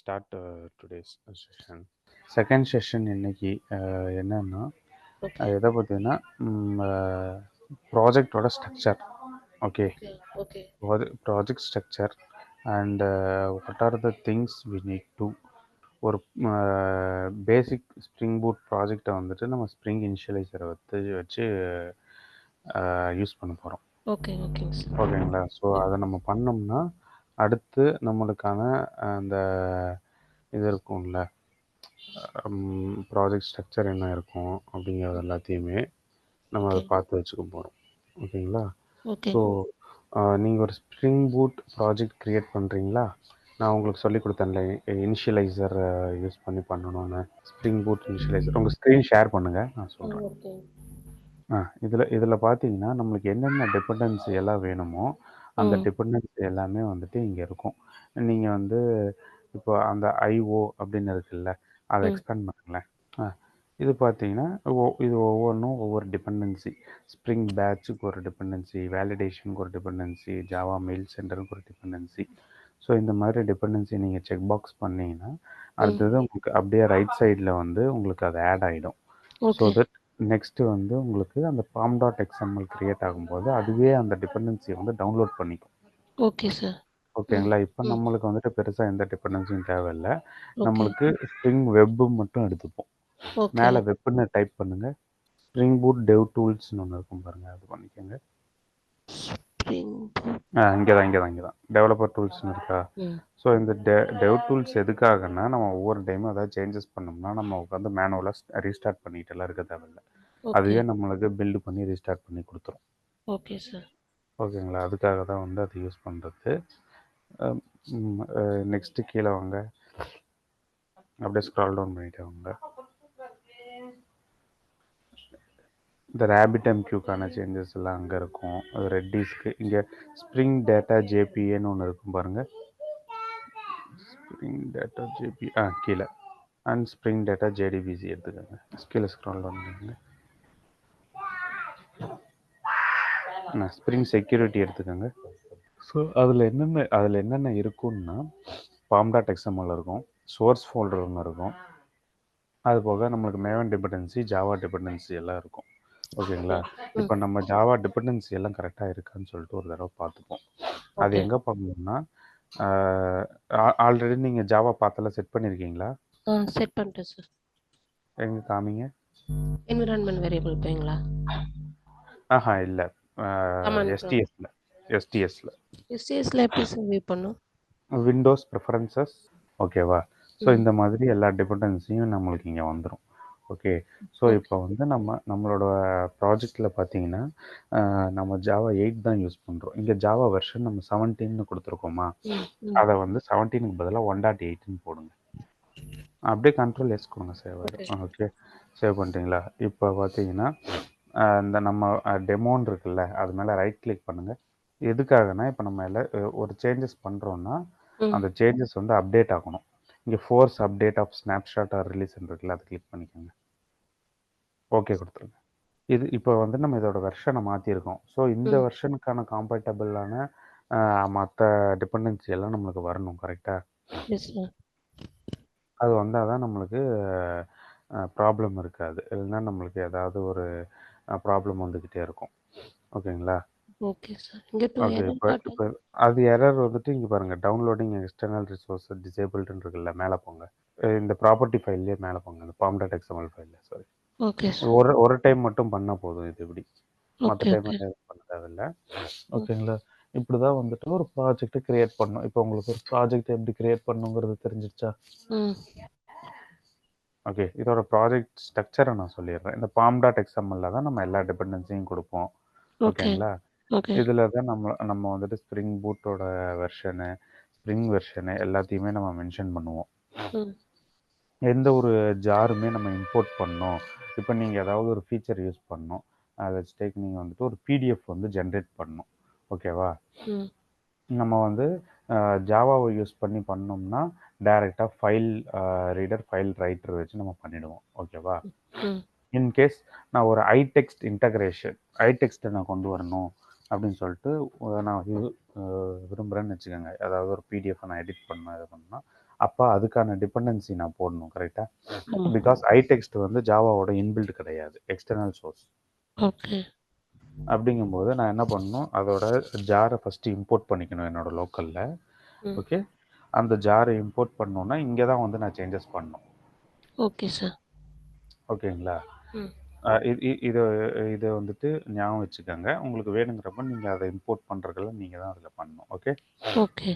start today's session. Second session இன்னைக்கு என்னன்னா Okay. எதை பற்றினா ப்ராஜெக்டோட structure. Okay, Okay. Okay. Project structure and what are the things we need to ஒரு basic spring boot ப்ராஜெக்டை வந்துட்டு நம்ம ஸ்ப்ரிங் இனிஷியலைசரை வச்சு யூஸ் பண்ண போகிறோம். Okay. Okay, sir. ஓகேங்களா? ஸோ அதை நம்ம பண்ணோம்னா அடுத்து நம்மளுக்கான அந்த இது இருக்கும்ல, ப்ராஜெக்ட் ஸ்ட்ரக்சர் என்ன இருக்கும் அப்படிங்கிறது எல்லாத்தையுமே நம்ம அதை Okay. பார்த்து வச்சுக்க போகிறோம். ஓகேங்களா? Okay. ஸோ நீங்கள் ஒரு ஸ்ப்ரிங் பூட் ப்ராஜெக்ட் க்ரியேட் பண்ணுறீங்களா? நான் உங்களுக்கு சொல்லி கொடுத்தேன்ல, இனிஷியலைசர் யூஸ் பண்ணி பண்ணணும்னு. ஸ்ப்ரிங் பூட் இனிஷியலைசர் உங்கள் ஸ்க்ரீன் ஷேர் பண்ணுங்கள், நான் சொல்கிறேன். Okay. இதில் பார்த்தீங்கன்னா நம்மளுக்கு என்னென்ன டிபெண்டன்சி எல்லாம் வேணுமோ அந்த டிபெண்டன்சி எல்லாமே வந்துட்டு இங்கே இருக்கும். நீங்கள் வந்து இப்போ அந்த ஐஓ அப்படின்னு இருக்குல்ல, அதை எக்ஸ்பேண்ட் பண்ணுங்களேன். இது பார்த்தீங்கன்னா இது ஒவ்வொன்றும் ஒவ்வொரு டிபெண்டன்சி. ஸ்ப்ரிங் பேட்சுக்கு ஒரு டிபெண்டன்சி, வேலிடேஷனுக்கு ஒரு டிபெண்டன்சி, ஜாவா மெயில் சென்டருக்கு ஒரு டிபெண்டன்சி. ஸோ இந்த மாதிரி டிபெண்டன்சி நீங்கள் செக் பாக்ஸ் பண்ணிங்கன்னா அடுத்தது உங்களுக்கு அப்படியே ரைட் சைடில் வந்து உங்களுக்கு அது ஆட் ஆகிடும். So Okay. தட் நெக்ஸ்ட்டு வந்து உங்களுக்கு அந்த pom.xml கிரியேட் ஆகும்போது அதுவே அந்த டிபெண்டன்சியை வந்து டவுன்லோட் பண்ணிக்கும். Okay, sir. ஓகேங்களா? இப்போ நம்மளுக்கு வந்துட்டு பெருசாக எந்த டிபெண்டன்சியும் தேவையில்லை. Okay. நம்மளுக்கு ஸ்ப்ரிங் வெப்பு மட்டும் எடுத்துப்போம். Okay. மேலே வெப்புன்னு டைப் பண்ணுங்கள். ஸ்ப்ரிங் பூட் டெவ் டூல்ஸ்னு ஒன்று இருக்கும் பாருங்கள், அது பண்ணிக்கோங்க. Spring Boot. இங்கே தான் டெவலப்பர் டூல்ஸ்னு இருக்கா? ஸோ இந்த டெவ் டூல்ஸ் எதுக்காகன்னா நம்ம ஒவ்வொரு டைமும் ஏதாவது சேஞ்சஸ் பண்ணோம்னா நம்ம உட்காந்து மேனுவலாக ரீஸ்டார்ட் பண்ணிட்டு எல்லாம் இருக்க தேவையில்லை. Okay. அதுவே நம்மளுக்கு பில்டு பண்ணி ரீஸ்டார்ட் பண்ணி கொடுத்துரும். Okay, sir. ஓகேங்களா? அதுக்காக தான் வந்து அதை யூஸ் பண்ணுறது. நெக்ஸ்ட்டு கீழே வாங்க, அப்படியே ஸ்க்ரால் டவுன் பண்ணிட்டு வாங்க. இந்த ரேபிட் எம்கியூக்கான சேஞ்சஸ் எல்லாம் அங்கே இருக்கும். அது ரெட்டிஸ்க்கு இங்கே ஸ்ப்ரிங் டேட்டா ஜேபிஏன்னு ஒன்று இருக்கும் பாருங்கள். ஸ்ப்ரிங் டேட்டா ஜேபி கீழே அண்ட் ஸ்ப்ரிங் டேட்டா ஜேடிபிசி எடுத்துக்கோங்க. கீழே ஸ்க்ரால் டவுன் பண்ணுங்க. ஸ்ப்ரிங் செக்யூரிட்டி எடுத்துக்கோங்க. ஸோ அதில் என்னென்ன இருக்குன்னா pom.xml இருக்கும், சோர்ஸ் ஃபோல்டர் ஒன்று இருக்கும், அது போக நம்மளுக்கு மேவன் டிபெண்டன்சி, ஜாவா டிபெண்டன்சி எல்லாம் இருக்கும். ஓகேங்களா? இப்போ நம்ம ஜாவா டிபெண்டன்சி எல்லாம் கரெக்டாக இருக்கான்னு சொல்லிட்டு ஒரு தடவை பார்த்துப்போம். அது எங்கே பார்க்கணும்னா ஆல்ரெடி நீங்கள் ஜாவா பாத்தெல்லாம் செட் பண்ணியிருக்கீங்களா? செட் பண்ணிட்டேன் சார். எங்கே காமிங்க. என்விரான்மெண்ட் வேரியபிள் போய்ங்களா? இல்லை, எஸ்டிஎஸ்ல எஸ்டிஎஸ்ல எப்படி சார் வியூ பண்ணும்? Windows preferences. ஓகேவா? ஸோ இந்த மாதிரி எல்லா டிபெண்டன்சியும் நம்மளுக்கு இங்கே வந்துடும். ஓகே. ஸோ இப்போ வந்து நம்மளோட ப்ராஜெக்டில் பார்த்தீங்கன்னா நம்ம ஜாவா 8 தான் யூஸ் பண்ணுறோம். இங்கே ஜாவா வெர்ஷன் நம்ம 17 கொடுத்துருக்கோமா, அதை வந்து 17க்கு பதிலாக 1.8ன்னு போடுங்க. அப்படியே கண்ட்ரோல் எஸ் கொடுங்க, சேவ் ஆகிடும். ஓகே, சேவ் பண்ணிட்டீங்களா? இப்போ பார்த்தீங்கன்னா இந்த நம்ம டெமோன்னு இருக்குல்ல, அது மேலே ரைட் கிளிக் பண்ணுங்கள். எதுக்காகனா இப்போ நம்ம எல்லாம் ஒரு சேஞ்சஸ் பண்ணுறோன்னா அந்த சேஞ்சஸ் வந்து அப்டேட் ஆகணும். இங்கே force update of snapshot or release இருக்குல்ல, அதை கிளிக் பண்ணிக்கோங்க. ஓகே கொடுத்துருங்க. இது இப்போ வந்து நம்ம இதோட வெர்ஷனை மாற்றிருக்கோம். ஸோ இந்த வெர்ஷனுக்கான காம்பேட்டபிளான மற்ற டிபெண்டன்சி எல்லாம் நம்மளுக்கு வரணும். கரெக்டாக? அது வந்தால் தான் நம்மளுக்கு ப்ராப்ளம் இருக்காது. இல்லைன்னா நம்மளுக்கு ஏதாவது ஒரு ப்ராப்ளம் வந்துக்கிட்டே இருக்கும். ஓகேங்களா? Okay sir. இங்கே ஓகே. இப்போ அது எரர் வந்துட்டு இங்கே பாருங்கள், டவுன்லோடிங் எக்ஸ்டர்னல் ரிசோர்ஸ் டிசேபிள்டுன்னு இருக்குல்ல, மேலே போங்க. இந்த ப்ராப்பர்ட்டி ஃபைல்லே மேலே போங்க, இந்த pom.xml ஃபைலில். Sorry, okay sir. ஒரு டைம் மட்டும் பண்ணால் போதும். இது இப்படி மற்ற டைம் எதுவும் பண்ண தேவையில்லை. ஓகேங்களா? இப்படி தான் வந்துட்டு ஒரு ப்ராஜெக்ட் கிரியேட் பண்ணணும். இப்போ உங்களுக்கு ஒரு ப்ராஜெக்ட் எப்படி கிரியேட் பண்ணுங்கிறது தெரிஞ்சிருச்சா? ஓகே, இதோட ப்ராஜெக்ட் ஸ்ட்ரக்சரை நான் சொல்லிடுறேன். இந்த pom.xml தான் நம்ம எல்லா டிபெண்டன்சியும் கொடுப்போம். ஓகேங்களா? இதில் தான் நம்ம வந்துட்டு ஸ்ப்ரிங் பூட்டோட வெர்ஷனு, ஸ்ப்ரிங் வெர்ஷனு எல்லாத்தையுமே நம்ம மென்ஷன் பண்ணுவோம். எந்த ஒரு ஜாருமே நம்ம இம்போர்ட் பண்ணோம். இப்போ நீங்கள் ஏதாவது ஒரு ஃபீச்சர் யூஸ் பண்ணோம், லெட்ஸ் டேக் நீங்கள் வந்துட்டு ஒரு பிடிஎஃப் வந்து ஜென்ரேட் பண்ணணும். ஓகேவா? நம்ம வந்து ஜாவாவை யூஸ் பண்ணி பண்ணோம்னா டைரெக்டாக ஃபைல் ரீடர், ஃபைல் ரைட்டர் வச்சு நம்ம பண்ணிவிடுவோம். ஓகேவா? இன்கேஸ் நான் ஒரு ஐடெக்ஸ்ட் இன்டகிரேஷன், ஐடெக்ஸ்ட்டை நான் கொண்டு வரணும் அப்படின்னு சொல்லிட்டு நான் விரும்புகிறேன்னு வச்சுக்கோங்க. அதாவது ஒரு பிடிஎஃப் நான் எடிட் பண்ணேன், இது பண்ணால் அப்போ அதுக்கான டிபெண்டன்சி நான் போடணும். கரெக்டா? ஆமா. பிகாஸ் ஐடெக்ஸ்ட் வந்து ஜாவாவோட இன்பில்ட் கிடையாது, எக்ஸ்டர்னல் சோர்ஸ். ஓகே. அப்படிங்கும்போது நான் என்ன பண்ணணும், அதோட ஜாரை ஃபஸ்ட்டு இம்போர்ட் பண்ணிக்கணும் என்னோட லோக்கலில். ம். ஓகே, அந்த ஜாரை இம்போர்ட் பண்ணோன்னா இங்கே தான் வந்து நான் சேஞ்சஸ் பண்ணணும். Okay sir. ஓகேங்களா? ம். இதை இதை வந்துட்டு ஞாபகம் வச்சுக்கோங்க. உங்களுக்கு வேணுங்கிறப்ப நீங்கள் அதை இம்போர்ட் பண்ணுறதுல நீங்கள் தான் அதில் பண்ணணும். Okay okay.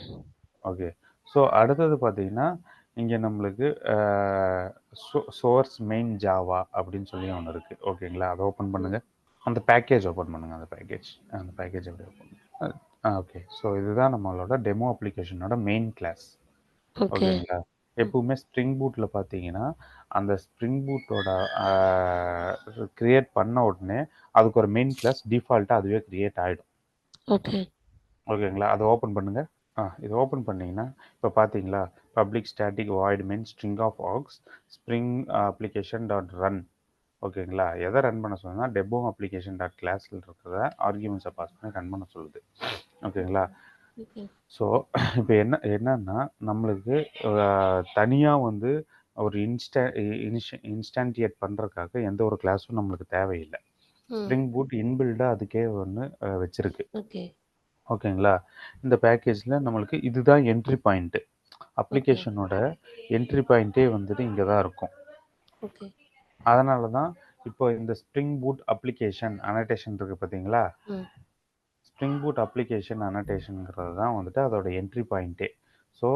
ஓகே. ஸோ அடுத்தது பார்த்தீங்கன்னா, இங்கே நம்மளுக்கு சோர்ஸ் மெயின் ஜாவா அப்படின்னு சொல்லி ஒன்று இருக்குது. ஓகேங்களா? அதை ஓப்பன் பண்ணுங்கள். அந்த பேக்கேஜ் ஓப்பன் பண்ணுங்கள். அந்த பேக்கேஜ் எப்படி ஓப்பன் ஓகே. ஸோ இதுதான் நம்மளோட டெமோ அப்ளிகேஷனோட மெயின் கிளாஸ். ஓகே. ஓகேங்களா? எப்பவுமே ஸ்ப்ரிங் பூட்டில் பார்த்தீங்கன்னா, அந்த ஸ்ப்ரிங் பூட்டோட கிரியேட் பண்ண உடனே அதுக்கு ஒரு மெயின் கிளாஸ் டிஃபால்ட்டாக அதுவே கிரியேட் ஆகிடும். ஓகே. ஓகேங்களா? அதை ஓப்பன் பண்ணுங்கள். இது ஓப்பன் பண்ணிங்கன்னா இப்போ பார்த்தீங்களா, public static void main string of args spring application dot run. ஓகேங்களா? எதை ரன் பண்ண சொன்னா டெமோ அப்ளிகேஷன் டாட் கிளாஸில் இருக்கிறத ஆர்கியூமெண்ட்ஸை பாஸ் பண்ணி ரன் பண்ண சொல்லுது. ஓகேங்களா? ஓகே. ஸோ இப்போ என்னன்னா நம்மளுக்கு தனியாக வந்து ஒரு இன்ஸ்டான்டியேட் பண்ணுறதுக்காக எந்த ஒரு கிளாஸும் நம்மளுக்கு தேவையில்லை. ஸ்ப்ரிங் பூட் இன்பில்டாக அதுக்கே ஒன்று வச்சிருக்கு. ஓகே. ஓகேங்களா? இந்த பேக்கேஜில் நம்மளுக்கு இதுதான் என்ட்ரி பாயிண்ட்டு. அப்ளிகேஷனோட என்ட்ரி பாயிண்ட்டே வந்துட்டு இங்கே தான் இருக்கும். ஓகே. அதனால தான் இப்போ இந்த ஸ்ப்ரிங் பூட் அப்ளிகேஷன் அனடேஷன் இருக்குது பார்த்தீங்களா? ஸ்ப்ரிங் பூட் அப்ளிகேஷன் அனடேஷனுங்கிறது தான் வந்துட்டு அதோட என்ட்ரி பாயிண்ட்டே. ஸோ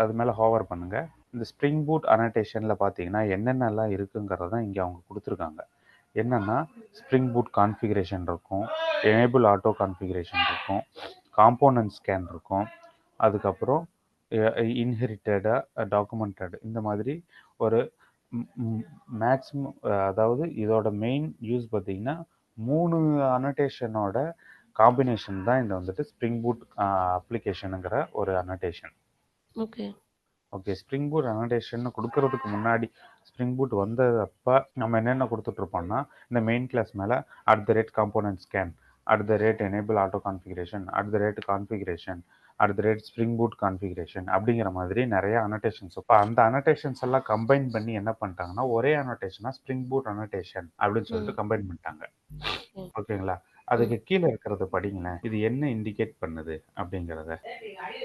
அது மேலே ஹோவர் பண்ணுங்கள். இந்த ஸ்ப்ரிங் பூட் அனடேஷனில் பார்த்தீங்கன்னா என்னென்னலாம் இருக்குங்கிறத தான் இங்கே அவங்க கொடுத்துருக்காங்க. என்னென்னா ஸ்ப்ரிங் பூட் கான்ஃபிகரேஷன் இருக்கும், எனேபிள் ஆட்டோ கான்ஃபிகரேஷன் இருக்கும், காம்போனன்ட் ஸ்கேன் இருக்கும், அதுக்கப்புறம் இன்ஹெரிட்டடாக டாக்குமெண்டட், இந்த மாதிரி ஒரு மேக்ஸிமம், அதாவது இதோட மெயின் யூஸ் பார்த்தீங்கன்னா 3 அனடேஷனோட காம்பினேஷன் தான் இந்த வந்துட்டு ஸ்ப்ரிங் பூட் அப்ளிகேஷனுங்கிற ஒரு annotation. Okay. Okay. Spring boot annotation கொடுக்கறதுக்கு முன்னாடி ஸ்ப்ரிங் பூட் வந்தப்போ நம்ம என்னென்ன கொடுத்துட்ருப்போம்னா, இந்த மெயின் கிளாஸ் மேலே @component scan, @enable auto configuration, configuration, spring boot configuration அப்படிங்கிற மாதிரி நிறைய அனடேஷன்ஸ். இப்போ அந்த அனடேஷன்ஸ் எல்லாம் கம்பைன் பண்ணி என்ன பண்ணிட்டாங்கன்னா ஒரே அனடேஷனாக ஸ்ப்ரிங் பூட் அனடேஷன் அப்படின்னு சொல்லிட்டு கம்பைன் பண்ணிட்டாங்க. ஓகேங்களா? அதுக்கு கீழே இருக்கிறத படிங்களேன். இது என்ன இண்டிகேட் பண்ணுது அப்படிங்கிறத.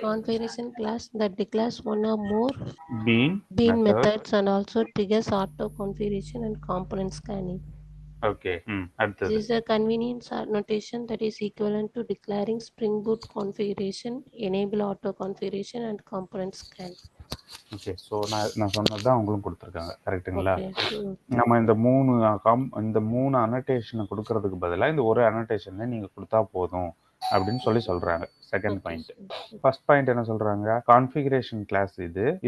Configuration class that declares one or more bean methods and also triggers auto configuration and component scanning. Okay. This அடுத்தது. is a convenience notation that is equivalent to declaring Spring Boot configuration, enable auto configuration and component scan. Okay. So நான் சொன்னது தான் உங்களும் கொடுத்துருக்காங்க. கரெக்டுங்களா? Okay. நம்ம இந்த மூணு அனடேஷனை கொடுக்கறதுக்கு பதிலாக இந்த ஒரு அனடேஷனை நீங்கள் கொடுத்தா போதும் அப்படின்னு சொல்கிறாங்க. Second point. ஃபர்ஸ்ட் பாயிண்ட் என்ன சொல்கிறாங்க, கான்ஃபிகரேஷன் கிளாஸ்